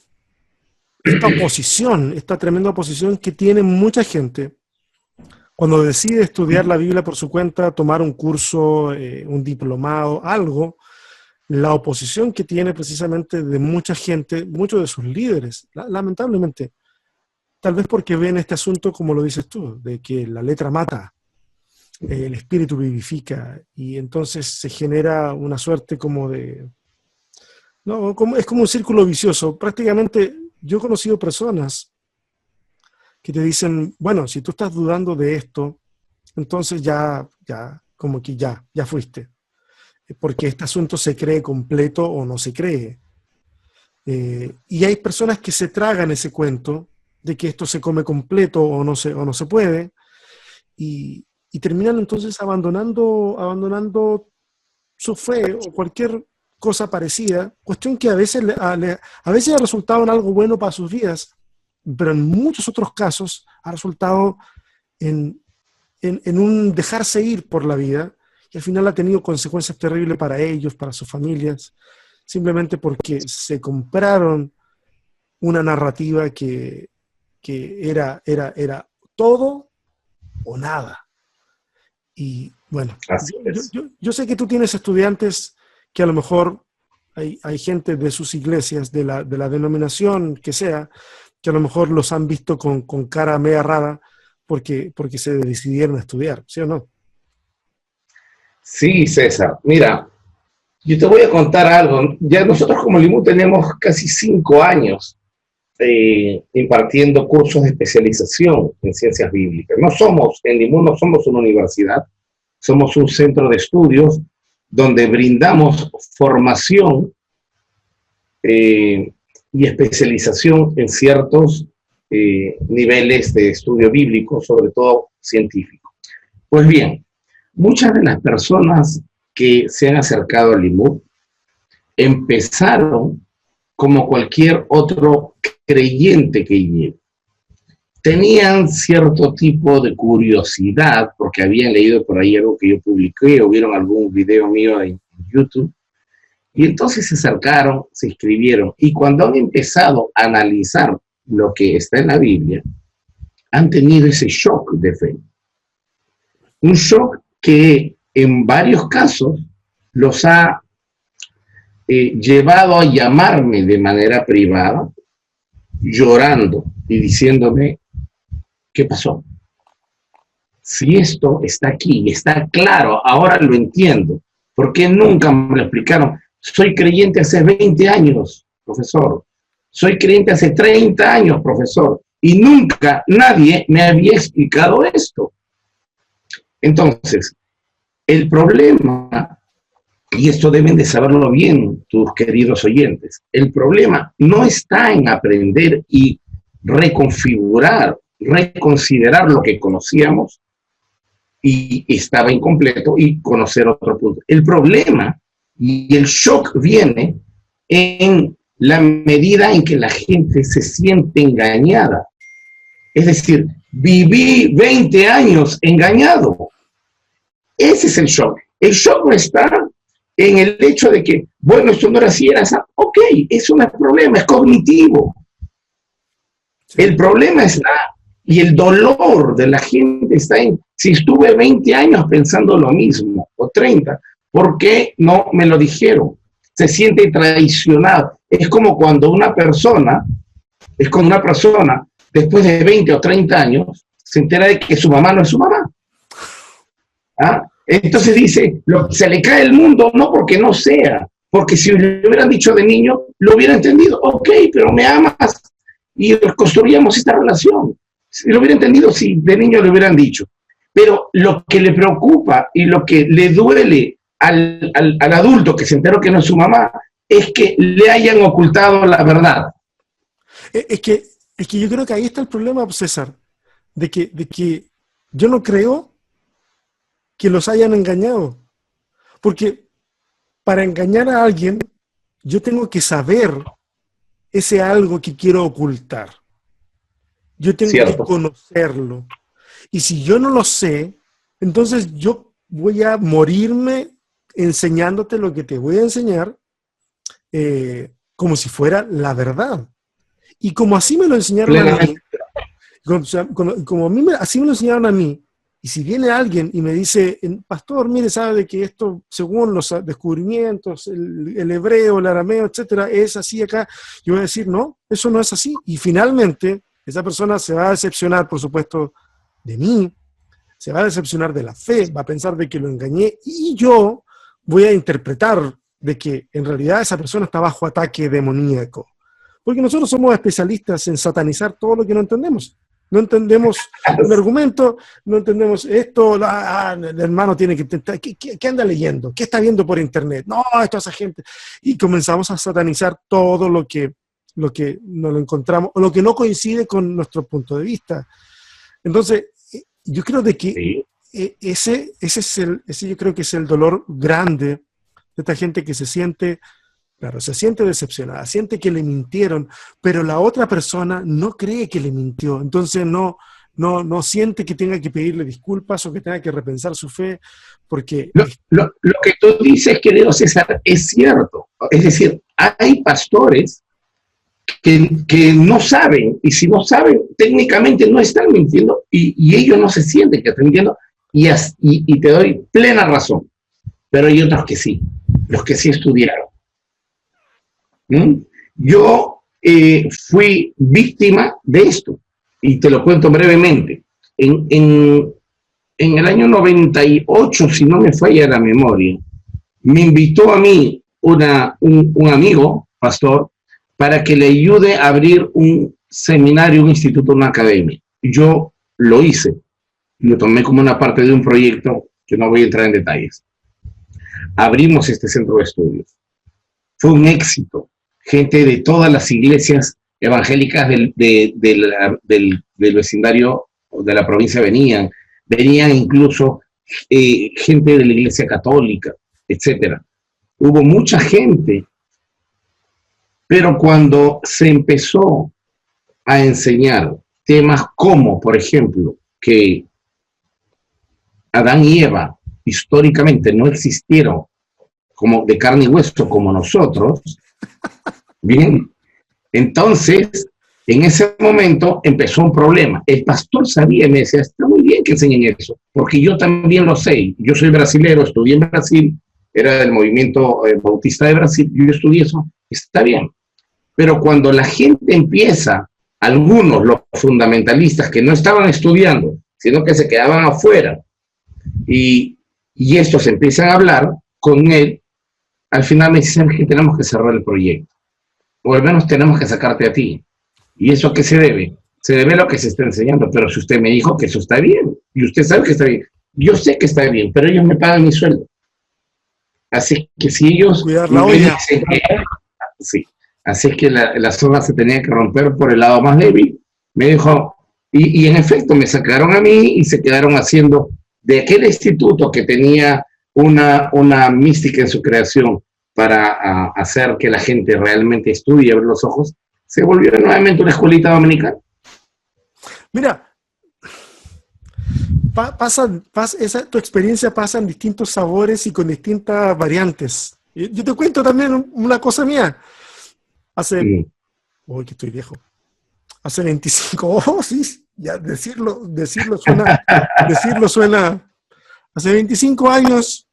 esta tremenda oposición que tiene mucha gente cuando decide estudiar la Biblia por su cuenta, tomar un curso, un diplomado, algo. La oposición que tiene precisamente de mucha gente, muchos de sus líderes, lamentablemente, tal vez porque ven este asunto como lo dices tú, de que la letra mata, el espíritu vivifica, y entonces se genera una suerte como de... No, es como un círculo vicioso. Prácticamente yo he conocido personas que te dicen, bueno, si tú estás dudando de esto, entonces como que ya fuiste. Porque este asunto se cree completo o no se cree. Y hay personas que se tragan ese cuento de que esto se come completo o no se puede, y terminan entonces abandonando su fe o cualquier cosa parecida, cuestión que a veces ha resultado en algo bueno para sus vidas, pero en muchos otros casos ha resultado en un dejarse ir por la vida, y al final ha tenido consecuencias terribles para ellos, para sus familias, simplemente porque se compraron una narrativa que era todo o nada. Y bueno, Así es. yo sé que tú tienes estudiantes que a lo mejor hay gente de sus iglesias, de la denominación que sea, que a lo mejor los han visto con cara media rara porque se decidieron a estudiar, ¿sí o no? Sí, César. Mira, yo te voy a contar algo. Ya nosotros como Limú tenemos casi 5 años impartiendo cursos de especialización en ciencias bíblicas. En Limú no somos una universidad, somos un centro de estudios donde brindamos formación y especialización en ciertos niveles de estudio bíblico, sobre todo científico. Pues bien, muchas de las personas que se han acercado al Limud empezaron como cualquier otro creyente que lleve. Tenían cierto tipo de curiosidad porque habían leído por ahí algo que yo publiqué o vieron algún video mío en YouTube. Y entonces se acercaron, se inscribieron, y cuando han empezado a analizar lo que está en la Biblia, han tenido ese shock de fe. Un shock que en varios casos los ha llevado a llamarme de manera privada, llorando y diciéndome, ¿qué pasó? Si esto está aquí, está claro, ahora lo entiendo. ¿Por qué nunca me lo explicaron? Soy creyente hace 20 años, profesor. Soy creyente hace 30 años, profesor. Y nunca nadie me había explicado esto. Entonces, el problema, y esto deben de saberlo bien tus queridos oyentes, el problema no está en aprender y reconfigurar, reconsiderar lo que conocíamos y estaba incompleto y conocer otro punto. El problema y el shock viene en la medida en que la gente se siente engañada. Es decir, viví 20 años engañado. Ese es el shock. El shock no está en el hecho de que, bueno, esto no era así, era así. Ok, eso no es problema, es cognitivo. Sí. El problema está, y el dolor de la gente está en, si estuve 20 años pensando lo mismo, o 30, ¿por qué no me lo dijeron? Se siente traicionado. Es como cuando una persona, después de 20 o 30 años, se entera de que su mamá no es su mamá. ¿Ah? Entonces dice, se le cae el mundo, no porque no sea, porque si le hubieran dicho de niño, lo hubiera entendido. Ok, pero me amas y construíamos esta relación. Si lo hubiera entendido, si de niño le hubieran dicho. Pero lo que le preocupa y lo que le duele al adulto que se enteró que no es su mamá es que le hayan ocultado la verdad. Es que yo creo que ahí está el problema, César, de que yo no creo que los hayan engañado. Porque para engañar a alguien, yo tengo que saber ese algo que quiero ocultar. Yo tengo que conocerlo. Y si yo no lo sé, entonces yo voy a morirme enseñándote lo que te voy a enseñar como si fuera la verdad. Y como así me lo enseñaron a mí, así me lo enseñaron a mí, y si viene alguien y me dice, pastor, mire, sabe de que esto, según los descubrimientos, el hebreo, el arameo, etcétera, es así acá, yo voy a decir, no, eso no es así. Y finalmente, esa persona se va a decepcionar, por supuesto, de mí, se va a decepcionar de la fe, va a pensar de que lo engañé, y yo voy a interpretar de que en realidad esa persona está bajo ataque demoníaco. Porque nosotros somos especialistas en satanizar todo lo que no entendemos. No entendemos un argumento, no entendemos esto, el hermano tiene que intentar, ¿qué anda leyendo? ¿Qué está viendo por internet? No, esto es esa gente. Y comenzamos a satanizar todo lo que no lo encontramos, o lo que no coincide con nuestro punto de vista. Entonces, yo creo de que sí. ese yo creo que es el dolor grande de esta gente que se siente decepcionada, siente que le mintieron, pero la otra persona no cree que le mintió, entonces no siente que tenga que pedirle disculpas o que tenga que repensar su fe, porque... Lo que tú dices, querido César, es cierto. Es decir, hay pastores que no saben, y si no saben, técnicamente no están mintiendo, y ellos no se sienten que están mintiendo, y te doy plena razón, pero hay otros que sí, los que sí estudiaron. ¿Mm? Yo fui víctima de esto, y te lo cuento brevemente. En el año 98, si no me falla la memoria, me invitó a mí un amigo, pastor, para que le ayude a abrir un seminario, un instituto, una academia. Yo lo hice, lo tomé como una parte de un proyecto que no voy a entrar en detalles. Abrimos este centro de estudios. Fue un éxito. Gente de todas las iglesias evangélicas del vecindario de la provincia venían incluso gente de la iglesia católica, etcétera. Hubo mucha gente, pero cuando se empezó a enseñar temas como, por ejemplo, que Adán y Eva históricamente no existieron como de carne y hueso como nosotros, bien, entonces en ese momento empezó un problema. El pastor sabía y me decía, está muy bien que enseñen eso, porque yo también lo sé. Yo soy brasilero, estudié en Brasil, era del movimiento bautista de Brasil, yo estudié eso, está bien. Pero cuando la gente empieza, algunos, los fundamentalistas que no estaban estudiando, sino que se quedaban afuera, y estos empiezan a hablar con él, al final me dicen que tenemos que cerrar el proyecto, o al menos tenemos que sacarte a ti. ¿Y eso a qué se debe? Se debe a lo que se está enseñando, pero si usted me dijo que eso está bien, y usted sabe que está bien, yo sé que está bien, pero ellos me pagan mi sueldo. Así que si ellos me dicen que, sí, así que la soga se tenía que romper por el lado más débil, me dijo, y en efecto me sacaron a mí y se quedaron haciendo de aquel instituto que tenía una mística en su creación para hacer que la gente realmente estudie y abrir los ojos, se volvió nuevamente una escuelita dominicana. Mira, tu experiencia pasa en distintos sabores y con distintas variantes. Yo te cuento también una cosa mía. Uy, que estoy viejo. Hace 25, sí, ya decirlo suena. Hace 25 años,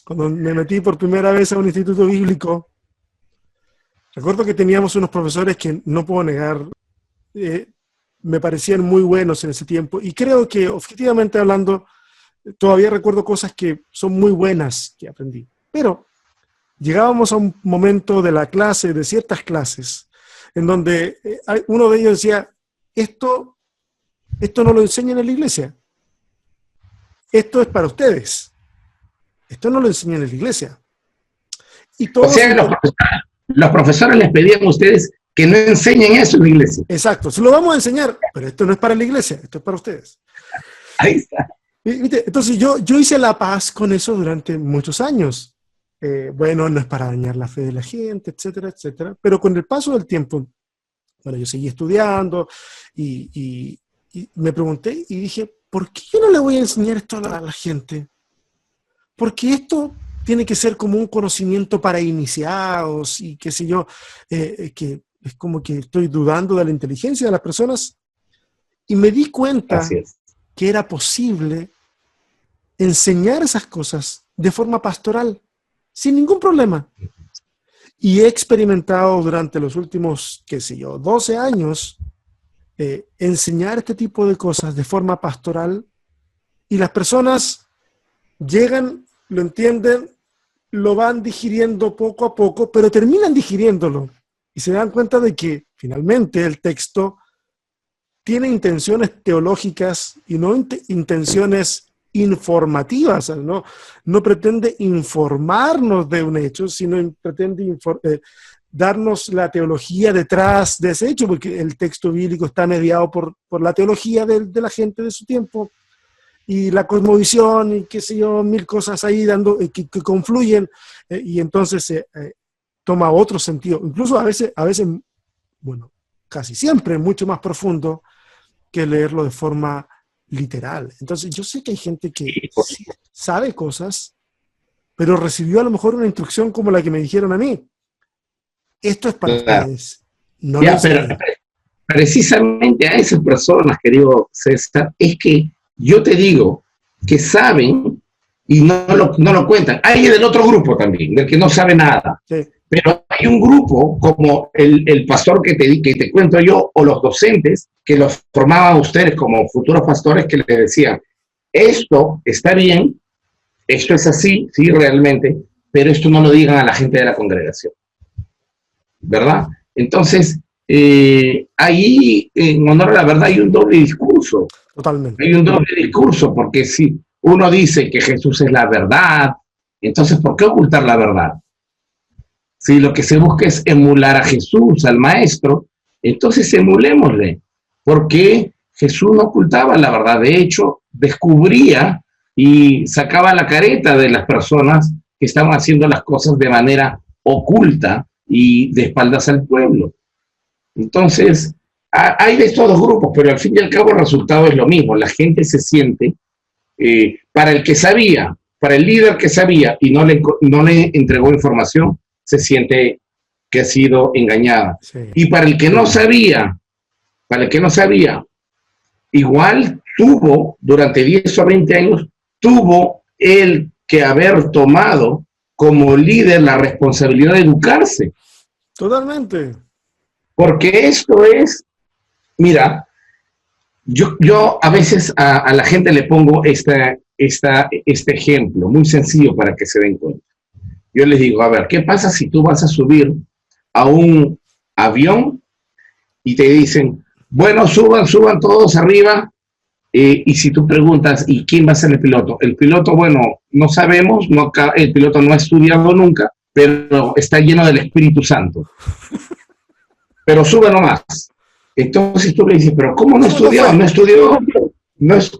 cuando me metí por primera vez a un instituto bíblico, recuerdo que teníamos unos profesores que, no puedo negar, me parecían muy buenos en ese tiempo, y creo que, objetivamente hablando, todavía recuerdo cosas que son muy buenas que aprendí. Pero llegábamos a un momento de la clase, de ciertas clases, en donde uno de ellos decía, esto no lo enseñan en la iglesia. Esto es para ustedes. Esto no lo enseñan en la iglesia. Y todos, o sea, los profesores les pedían a ustedes que no enseñen eso en la iglesia. Exacto, se lo vamos a enseñar, pero esto no es para la iglesia, esto es para ustedes. Ahí está. Entonces yo hice la paz con eso durante muchos años. Bueno, no es para dañar la fe de la gente, etcétera, etcétera. Pero con el paso del tiempo, bueno, yo seguí estudiando y me pregunté y dije, ¿por qué yo no le voy a enseñar esto a la gente? Porque esto tiene que ser como un conocimiento para iniciados y qué sé yo, que es como que estoy dudando de la inteligencia de las personas. Y me di cuenta que era posible enseñar esas cosas de forma pastoral, sin ningún problema. Y he experimentado durante los últimos, qué sé yo, 12 años, enseñar este tipo de cosas de forma pastoral, y las personas llegan, lo entienden, lo van digiriendo poco a poco, pero terminan digiriéndolo y se dan cuenta de que finalmente el texto tiene intenciones teológicas y no intenciones informativas, no pretende informarnos de un hecho, sino pretende darnos la teología detrás de ese hecho, porque el texto bíblico está mediado por la teología de la gente de su tiempo, y la cosmovisión, y qué sé yo, mil cosas ahí que confluyen, y entonces toma otro sentido, incluso a veces, bueno, casi siempre mucho más profundo que leerlo de forma literal. Entonces yo sé que hay gente que sí sabe cosas, pero recibió a lo mejor una instrucción como la que me dijeron a mí. Esto es para ustedes. No ya, pero precisamente a esas personas, querido César, es que yo te digo, que saben y no lo cuentan. Hay del otro grupo también, del que no sabe nada. Sí. Pero hay un grupo como el pastor que te cuento yo, o los docentes que los formaban ustedes como futuros pastores, que les decían, esto está bien, esto es así, sí, realmente, pero esto no lo digan a la gente de la congregación, ¿verdad? Entonces, ahí, en honor a la verdad, hay un doble discurso. Totalmente. Hay un doble discurso, porque si uno dice que Jesús es la verdad, entonces, ¿por qué ocultar la verdad? Si lo que se busca es emular a Jesús, al Maestro, entonces emulémosle, porque Jesús no ocultaba la verdad, de hecho, descubría y sacaba la careta de las personas que estaban haciendo las cosas de manera oculta y de espaldas al pueblo. Entonces, hay de estos dos grupos, pero al fin y al cabo el resultado es lo mismo. La gente se siente, para el que sabía, para el líder que sabía y no le entregó información, se siente que ha sido engañada. Sí. Y para el que no sabía, igual tuvo, durante 10 o 20 años, tuvo él que haber tomado como líder la responsabilidad de educarse. Totalmente. Porque esto es, mira, yo a veces a la gente le pongo este ejemplo muy sencillo para que se den cuenta. Yo les digo, a ver, ¿qué pasa si tú vas a subir a un avión y te dicen, bueno, suban todos arriba, y si tú preguntas, ¿y quién va a ser el piloto? El piloto, bueno, no sabemos, el piloto no ha estudiado nunca, pero está lleno del Espíritu Santo. Pero sube nomás. Entonces tú le dices, pero ¿cómo no estudió? No estudió,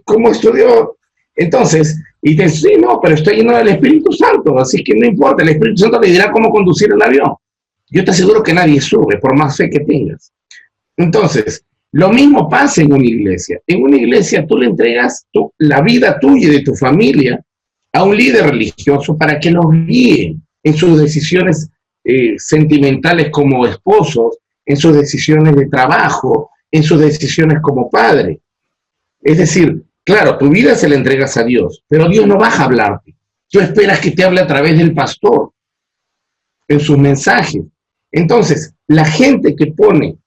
¿cómo estudió? Entonces, y te dice, sí, no, pero está lleno del Espíritu Santo, así que no importa, el Espíritu Santo le dirá cómo conducir el avión. Yo te aseguro que nadie sube, por más fe que tengas. Entonces, lo mismo pasa en una iglesia. En una iglesia tú le entregas la vida tuya y de tu familia a un líder religioso para que los guíe en sus decisiones sentimentales como esposos, en sus decisiones de trabajo, en sus decisiones como padre. Es decir, claro, tu vida se la entregas a Dios, pero Dios no baja a hablarte. Tú esperas que te hable a través del pastor, en sus mensajes. Entonces, la gente que pone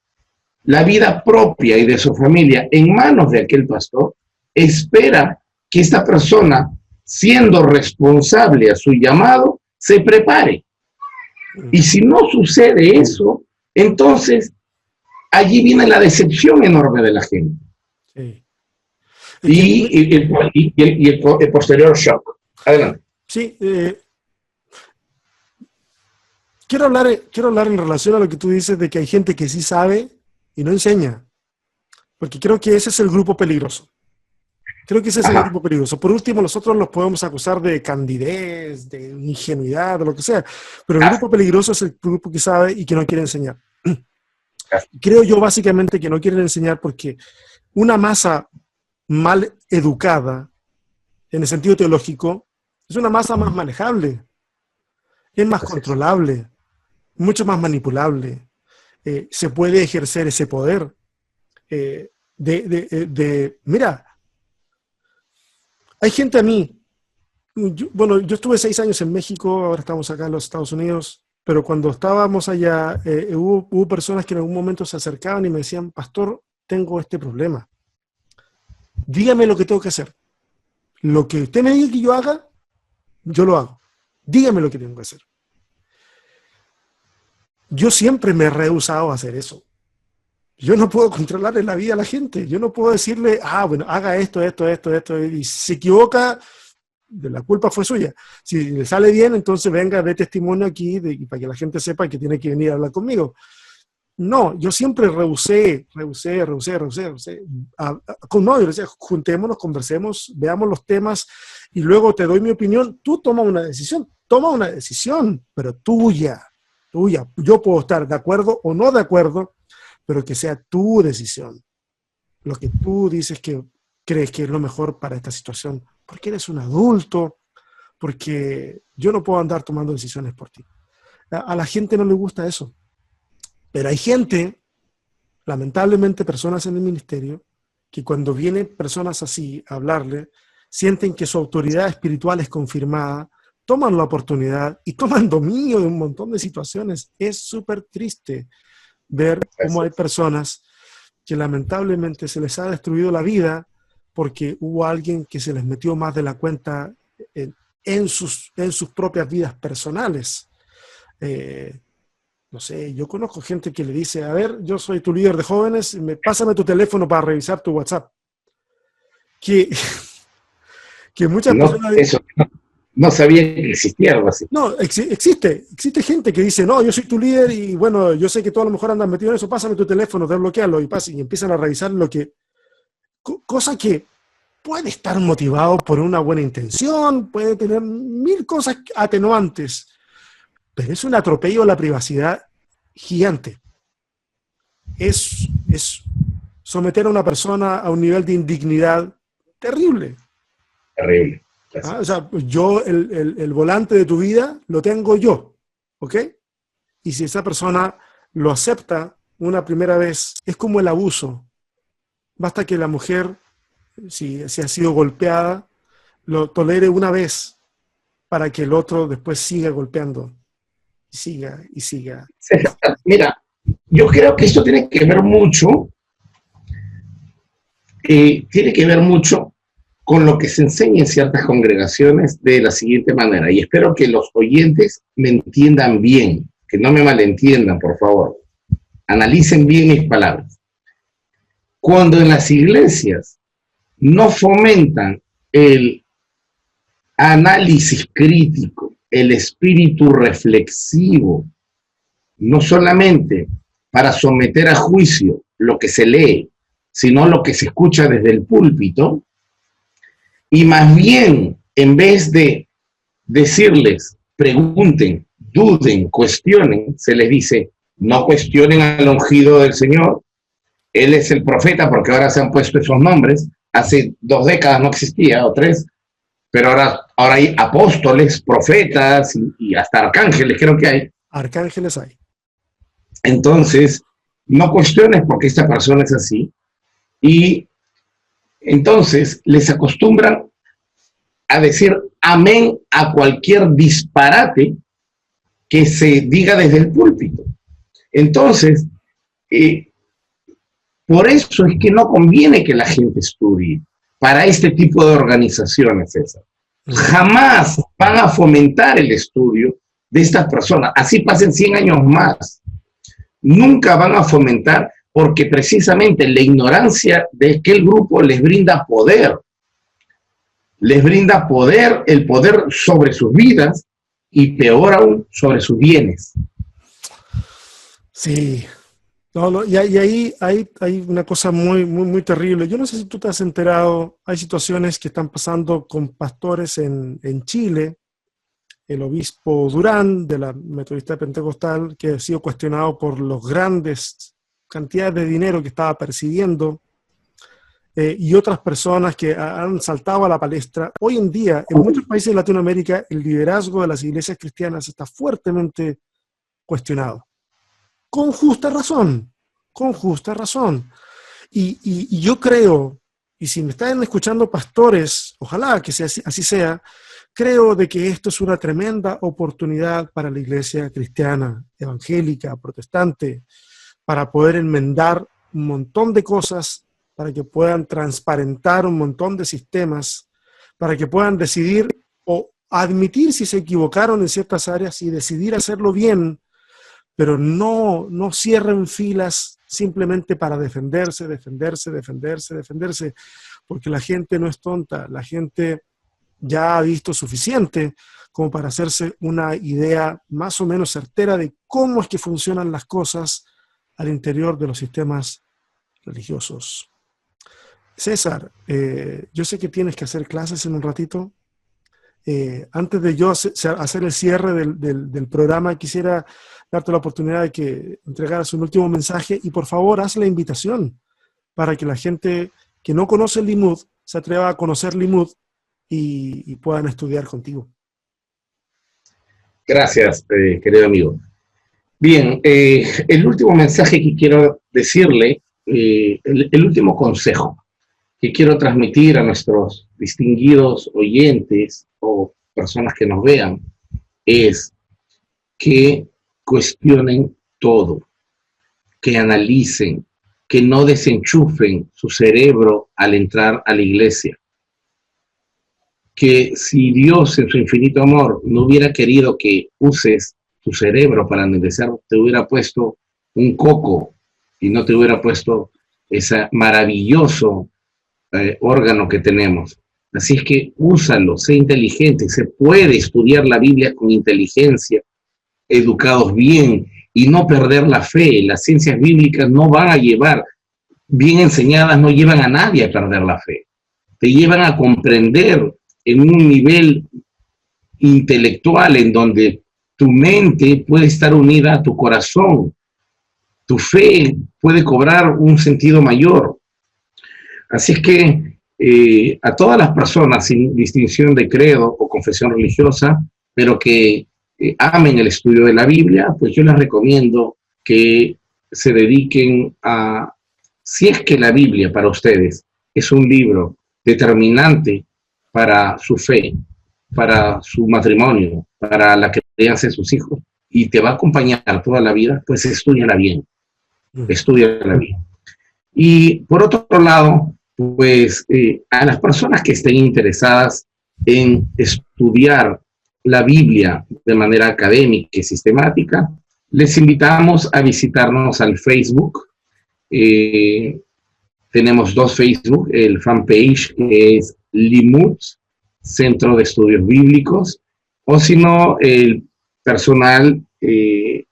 la vida propia y de su familia en manos de aquel pastor, espera que esta persona, siendo responsable a su llamado, se prepare. Y si no sucede eso, entonces allí viene la decepción enorme de la gente. Sí. Y el posterior shock. Adelante. Sí, quiero hablar en relación a lo que tú dices de que hay gente que sí sabe y no enseña, porque creo que ese es el grupo peligroso. Creo que ese es el grupo peligroso. Por último, nosotros los podemos acusar de candidez, de ingenuidad, de lo que sea, pero el grupo peligroso es el grupo que sabe y que no quiere enseñar. Creo yo básicamente que no quieren enseñar porque una masa mal educada, en el sentido teológico, es una masa más manejable, es más controlable, mucho más manipulable. Se puede ejercer ese poder. Mira, hay gente a mí, yo estuve 6 años en México, ahora estamos acá en los Estados Unidos, pero cuando estábamos allá, hubo personas que en algún momento se acercaban y me decían, pastor, tengo este problema. Dígame lo que tengo que hacer. Lo que usted me diga que yo haga, yo lo hago. Dígame lo que tengo que hacer. Yo siempre me he rehusado a hacer eso. Yo no puedo controlar en la vida a la gente. Yo no puedo decirle, bueno, haga esto, y si se equivoca, la culpa fue suya. Si le sale bien, entonces venga, dé testimonio aquí para que la gente sepa que tiene que venir a hablar conmigo. No, yo siempre rehusé. No, yo le decía, juntémonos, conversemos, veamos los temas y luego te doy mi opinión. Tú toma una decisión, pero tuya. Yo puedo estar de acuerdo o no de acuerdo, pero que sea tu decisión. Lo que tú dices que crees que es lo mejor para esta situación, porque eres un adulto, porque yo no puedo andar tomando decisiones por ti. A la gente no le gusta eso. Pero hay gente, lamentablemente personas en el ministerio, que cuando vienen personas así a hablarle, sienten que su autoridad espiritual es confirmada, toman la oportunidad y toman dominio de un montón de situaciones. Es súper triste ver cómo hay personas que lamentablemente se les ha destruido la vida porque hubo alguien que se les metió más de la cuenta en sus propias vidas personales. No sé, yo conozco gente que le dice, a ver, yo soy tu líder de jóvenes, pásame tu teléfono para revisar tu WhatsApp. Que muchas No, personas... eso no sabía que existía algo así. No, existe gente que dice, no, yo soy tu líder y bueno, yo sé que tú a lo mejor andas metido en eso, pásame tu teléfono, desbloquealo y empiezan a revisar lo que... Cosa que puede estar motivado por una buena intención, puede tener mil cosas atenuantes, pero es un atropello a la privacidad gigante. Es someter a una persona a un nivel de indignidad terrible. Terrible. O sea, yo, el volante de tu vida lo tengo yo, ¿ok? Y si esa persona lo acepta una primera vez, es como el abuso. Basta que la mujer, si ha sido golpeada, lo tolere una vez para que el otro después siga golpeando. Y siga, y siga. César, mira, yo creo que esto tiene que ver mucho con lo que se enseña en ciertas congregaciones de la siguiente manera, y espero que los oyentes me entiendan bien, que no me malentiendan, por favor. Analicen bien mis palabras. Cuando en las iglesias no fomentan el análisis crítico, el espíritu reflexivo, no solamente para someter a juicio lo que se lee, sino lo que se escucha desde el púlpito, y más bien, en vez de decirles, pregunten, duden, cuestionen, se les dice, no cuestionen al ungido del Señor, Él es el profeta, porque ahora se han puesto esos nombres, hace 2 décadas no existía, o 3, pero ahora hay apóstoles, profetas y hasta arcángeles, creo que hay. Arcángeles hay. Entonces, no cuestiones porque esta persona es así, y entonces les acostumbran a decir amén a cualquier disparate que se diga desde el púlpito. Entonces, por eso es que no conviene que la gente estudie para este tipo de organizaciones, César. Jamás van a fomentar el estudio de estas personas, así pasen 100 años más. Nunca van a fomentar, porque precisamente la ignorancia de aquel grupo les brinda poder. Les brinda poder, el poder sobre sus vidas y peor aún, sobre sus bienes. Sí. Y ahí hay una cosa muy, muy, muy terrible. Yo no sé si tú te has enterado, hay situaciones que están pasando con pastores en Chile, el obispo Durán de la Metodista Pentecostal, que ha sido cuestionado por los grandes cantidades de dinero que estaba percibiendo, y otras personas que han saltado a la palestra. Hoy en día, en muchos países de Latinoamérica, el liderazgo de las iglesias cristianas está fuertemente cuestionado. Con justa razón, con justa razón. Y yo creo, y si me están escuchando pastores, ojalá que así sea, creo de que esto es una tremenda oportunidad para la iglesia cristiana, evangélica, protestante, para poder enmendar un montón de cosas, para que puedan transparentar un montón de sistemas, para que puedan decidir o admitir si se equivocaron en ciertas áreas y decidir hacerlo bien, pero no cierren filas simplemente para defenderse, porque la gente no es tonta, la gente ya ha visto suficiente como para hacerse una idea más o menos certera de cómo es que funcionan las cosas al interior de los sistemas religiosos. César, yo sé que tienes que hacer clases en un ratito. Antes de yo hacer el cierre del programa, quisiera darte la oportunidad de que entregaras un último mensaje y por favor haz la invitación para que la gente que no conoce el Limud se atreva a conocer Limud y puedan estudiar contigo. Gracias, querido amigo. Bien, el último mensaje que quiero decirle, el último consejo que quiero transmitir a nuestros distinguidos oyentes o personas que nos vean, es que cuestionen todo, que analicen, que no desenchufen su cerebro al entrar a la iglesia. Que si Dios en su infinito amor no hubiera querido que uses tu cerebro para analizar, te hubiera puesto un coco y no te hubiera puesto ese maravilloso órgano que tenemos. Así es que úsalo, sé inteligente, se puede estudiar la Biblia con inteligencia, educados bien y no perder la fe. Las ciencias bíblicas no van a llevar, bien enseñadas, no llevan a nadie a perder la fe. Te llevan a comprender en un nivel intelectual en donde tu mente puede estar unida a tu corazón. Tu fe puede cobrar un sentido mayor. Así es que a todas las personas, sin distinción de credo o confesión religiosa, pero que amen el estudio de la Biblia, pues yo les recomiendo que se dediquen a, si es que la Biblia para ustedes es un libro determinante para su fe, para su matrimonio, para la crianza de sus hijos, y te va a acompañar toda la vida, pues estúdiala bien, estúdiala bien. Y por otro lado, pues a las personas que estén interesadas en estudiar la Biblia de manera académica y sistemática, les invitamos a visitarnos al Facebook. Tenemos dos Facebook, el fanpage que es Limud, Centro de Estudios Bíblicos, o si no, el personal de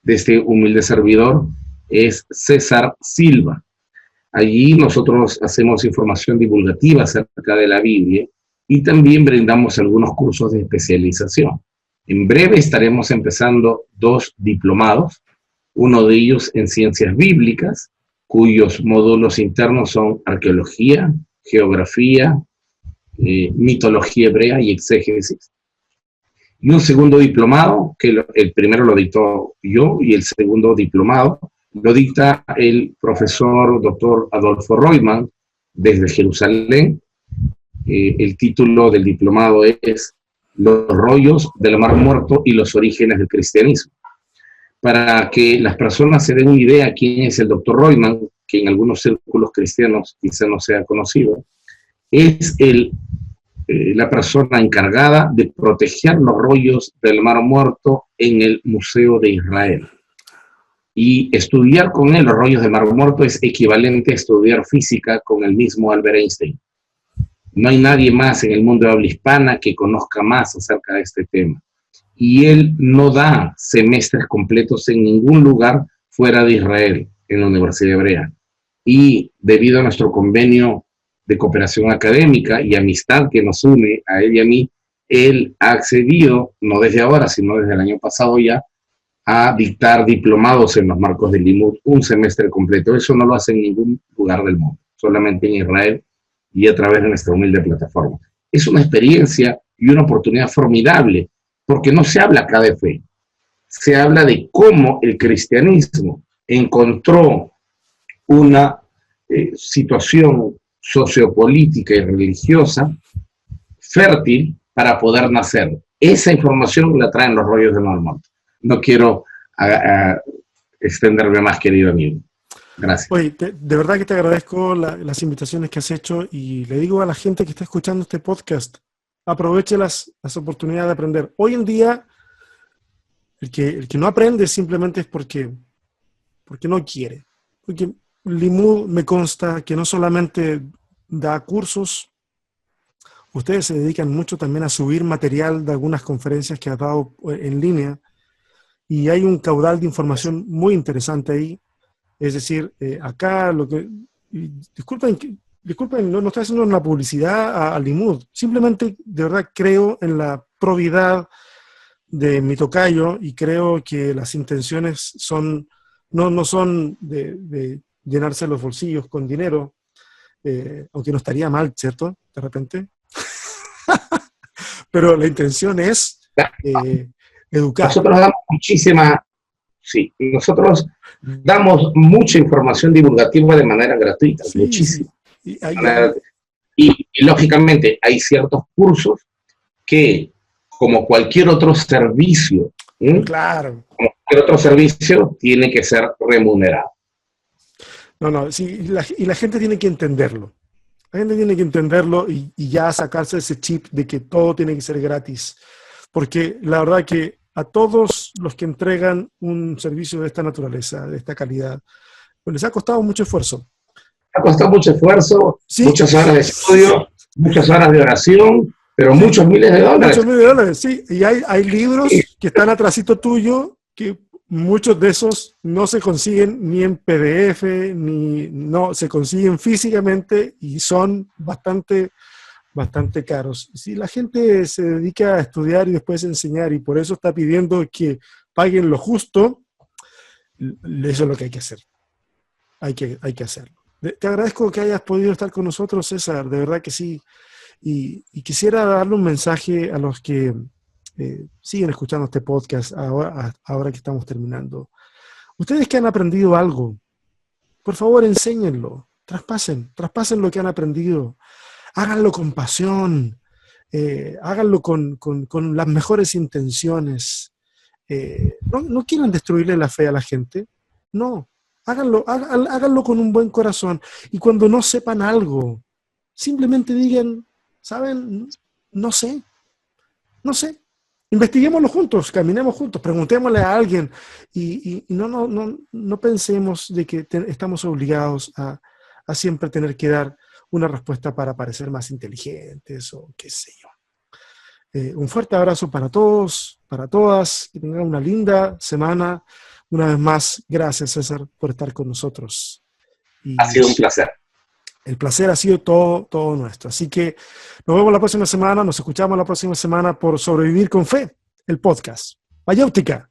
este humilde servidor es César Silva. Allí nosotros hacemos información divulgativa acerca de la Biblia y también brindamos algunos cursos de especialización. En breve estaremos empezando 2 diplomados, uno de ellos en ciencias bíblicas, cuyos módulos internos son arqueología, geografía, mitología hebrea y exégesis. Y un segundo diplomado, que el primero lo dictó yo, y el segundo diplomado lo dicta el profesor doctor Adolfo Royman desde Jerusalén. El título del diplomado es Los rollos del Mar Muerto y los orígenes del cristianismo. Para que las personas se den una idea quién es el doctor Royman, que en algunos círculos cristianos quizá no sea conocido, es la persona encargada de proteger los rollos del Mar Muerto en el Museo de Israel. Y estudiar con él los rollos del Mar Muerto es equivalente a estudiar física con el mismo Albert Einstein. No hay nadie más en el mundo de habla hispana que conozca más acerca de este tema. Y él no da semestres completos en ningún lugar fuera de Israel, en la Universidad Hebrea. Y debido a nuestro convenio de cooperación académica y amistad que nos une a él y a mí, él ha accedido, no desde ahora, sino desde el año pasado ya, a dictar diplomados en los marcos del Limud, un semestre completo. Eso no lo hace en ningún lugar del mundo, solamente en Israel y a través de nuestra humilde plataforma. Es una experiencia y una oportunidad formidable, porque no se habla acá de fe, se habla de cómo el cristianismo encontró una situación sociopolítica y religiosa fértil para poder nacer. Esa información la traen los rollos del Mar Muerto. No quiero extenderme más, querido amigo. Gracias. Oye, de verdad que te agradezco las invitaciones que has hecho y le digo a la gente que está escuchando este podcast, aproveche las oportunidades de aprender. Hoy en día, el que no aprende simplemente es porque no quiere. Porque Limud me consta que no solamente da cursos, ustedes se dedican mucho también a subir material de algunas conferencias que ha dado en línea y hay un caudal de información muy interesante ahí. Es decir, acá lo que... Disculpen, no estoy haciendo una publicidad a Limud. Simplemente, de verdad, creo en la probidad de mi tocayo y creo que las intenciones no son de llenarse los bolsillos con dinero, aunque no estaría mal, ¿cierto? De repente. Pero la intención es educar. Nosotros damos mucha información divulgativa de manera gratuita, Sí, muchísima. sí. Y lógicamente hay ciertos cursos que, como cualquier otro servicio, Claro. como cualquier otro servicio, tiene que ser remunerado. No, sí, y la gente tiene que entenderlo. La gente tiene que entenderlo y ya sacarse ese chip de que todo tiene que ser gratis. Porque la verdad que a todos los que entregan un servicio de esta naturaleza, de esta calidad, pues les ha costado mucho esfuerzo. Ha costado mucho esfuerzo, Sí, muchas horas de estudio, muchas horas de oración, pero sí, muchos miles de dólares. muchos miles de dólares, sí. Y hay libros que están atrásito tuyo que muchos de esos no se consiguen ni en PDF, ni no, se consiguen físicamente y son bastante caros. Si la gente se dedica a estudiar y después a enseñar y por eso está pidiendo que paguen lo justo, eso es lo que hay que hacer. Hay que hacerlo. Te agradezco que hayas podido estar con nosotros, César, de verdad que sí. Y quisiera darle un mensaje a los que siguen escuchando este podcast ahora que estamos terminando. Ustedes que han aprendido algo, por favor, enséñenlo, traspasen lo que han aprendido. Háganlo con pasión, háganlo con las mejores intenciones. No quieran destruirle la fe a la gente, no, háganlo con un buen corazón. Y cuando no sepan algo, simplemente digan, ¿saben? No sé. Investiguémoslo juntos, caminemos juntos, preguntémosle a alguien y no pensemos de que estamos obligados a siempre tener que dar una respuesta para parecer más inteligentes o qué sé yo. Un fuerte abrazo para todos, para todas, que tengan una linda semana. Una vez más, gracias César por estar con nosotros. Ha sido un placer. El placer ha sido todo nuestro. Así que nos vemos la próxima semana, nos escuchamos la próxima semana por Sobrevivir con Fe, el podcast. Mayéutica.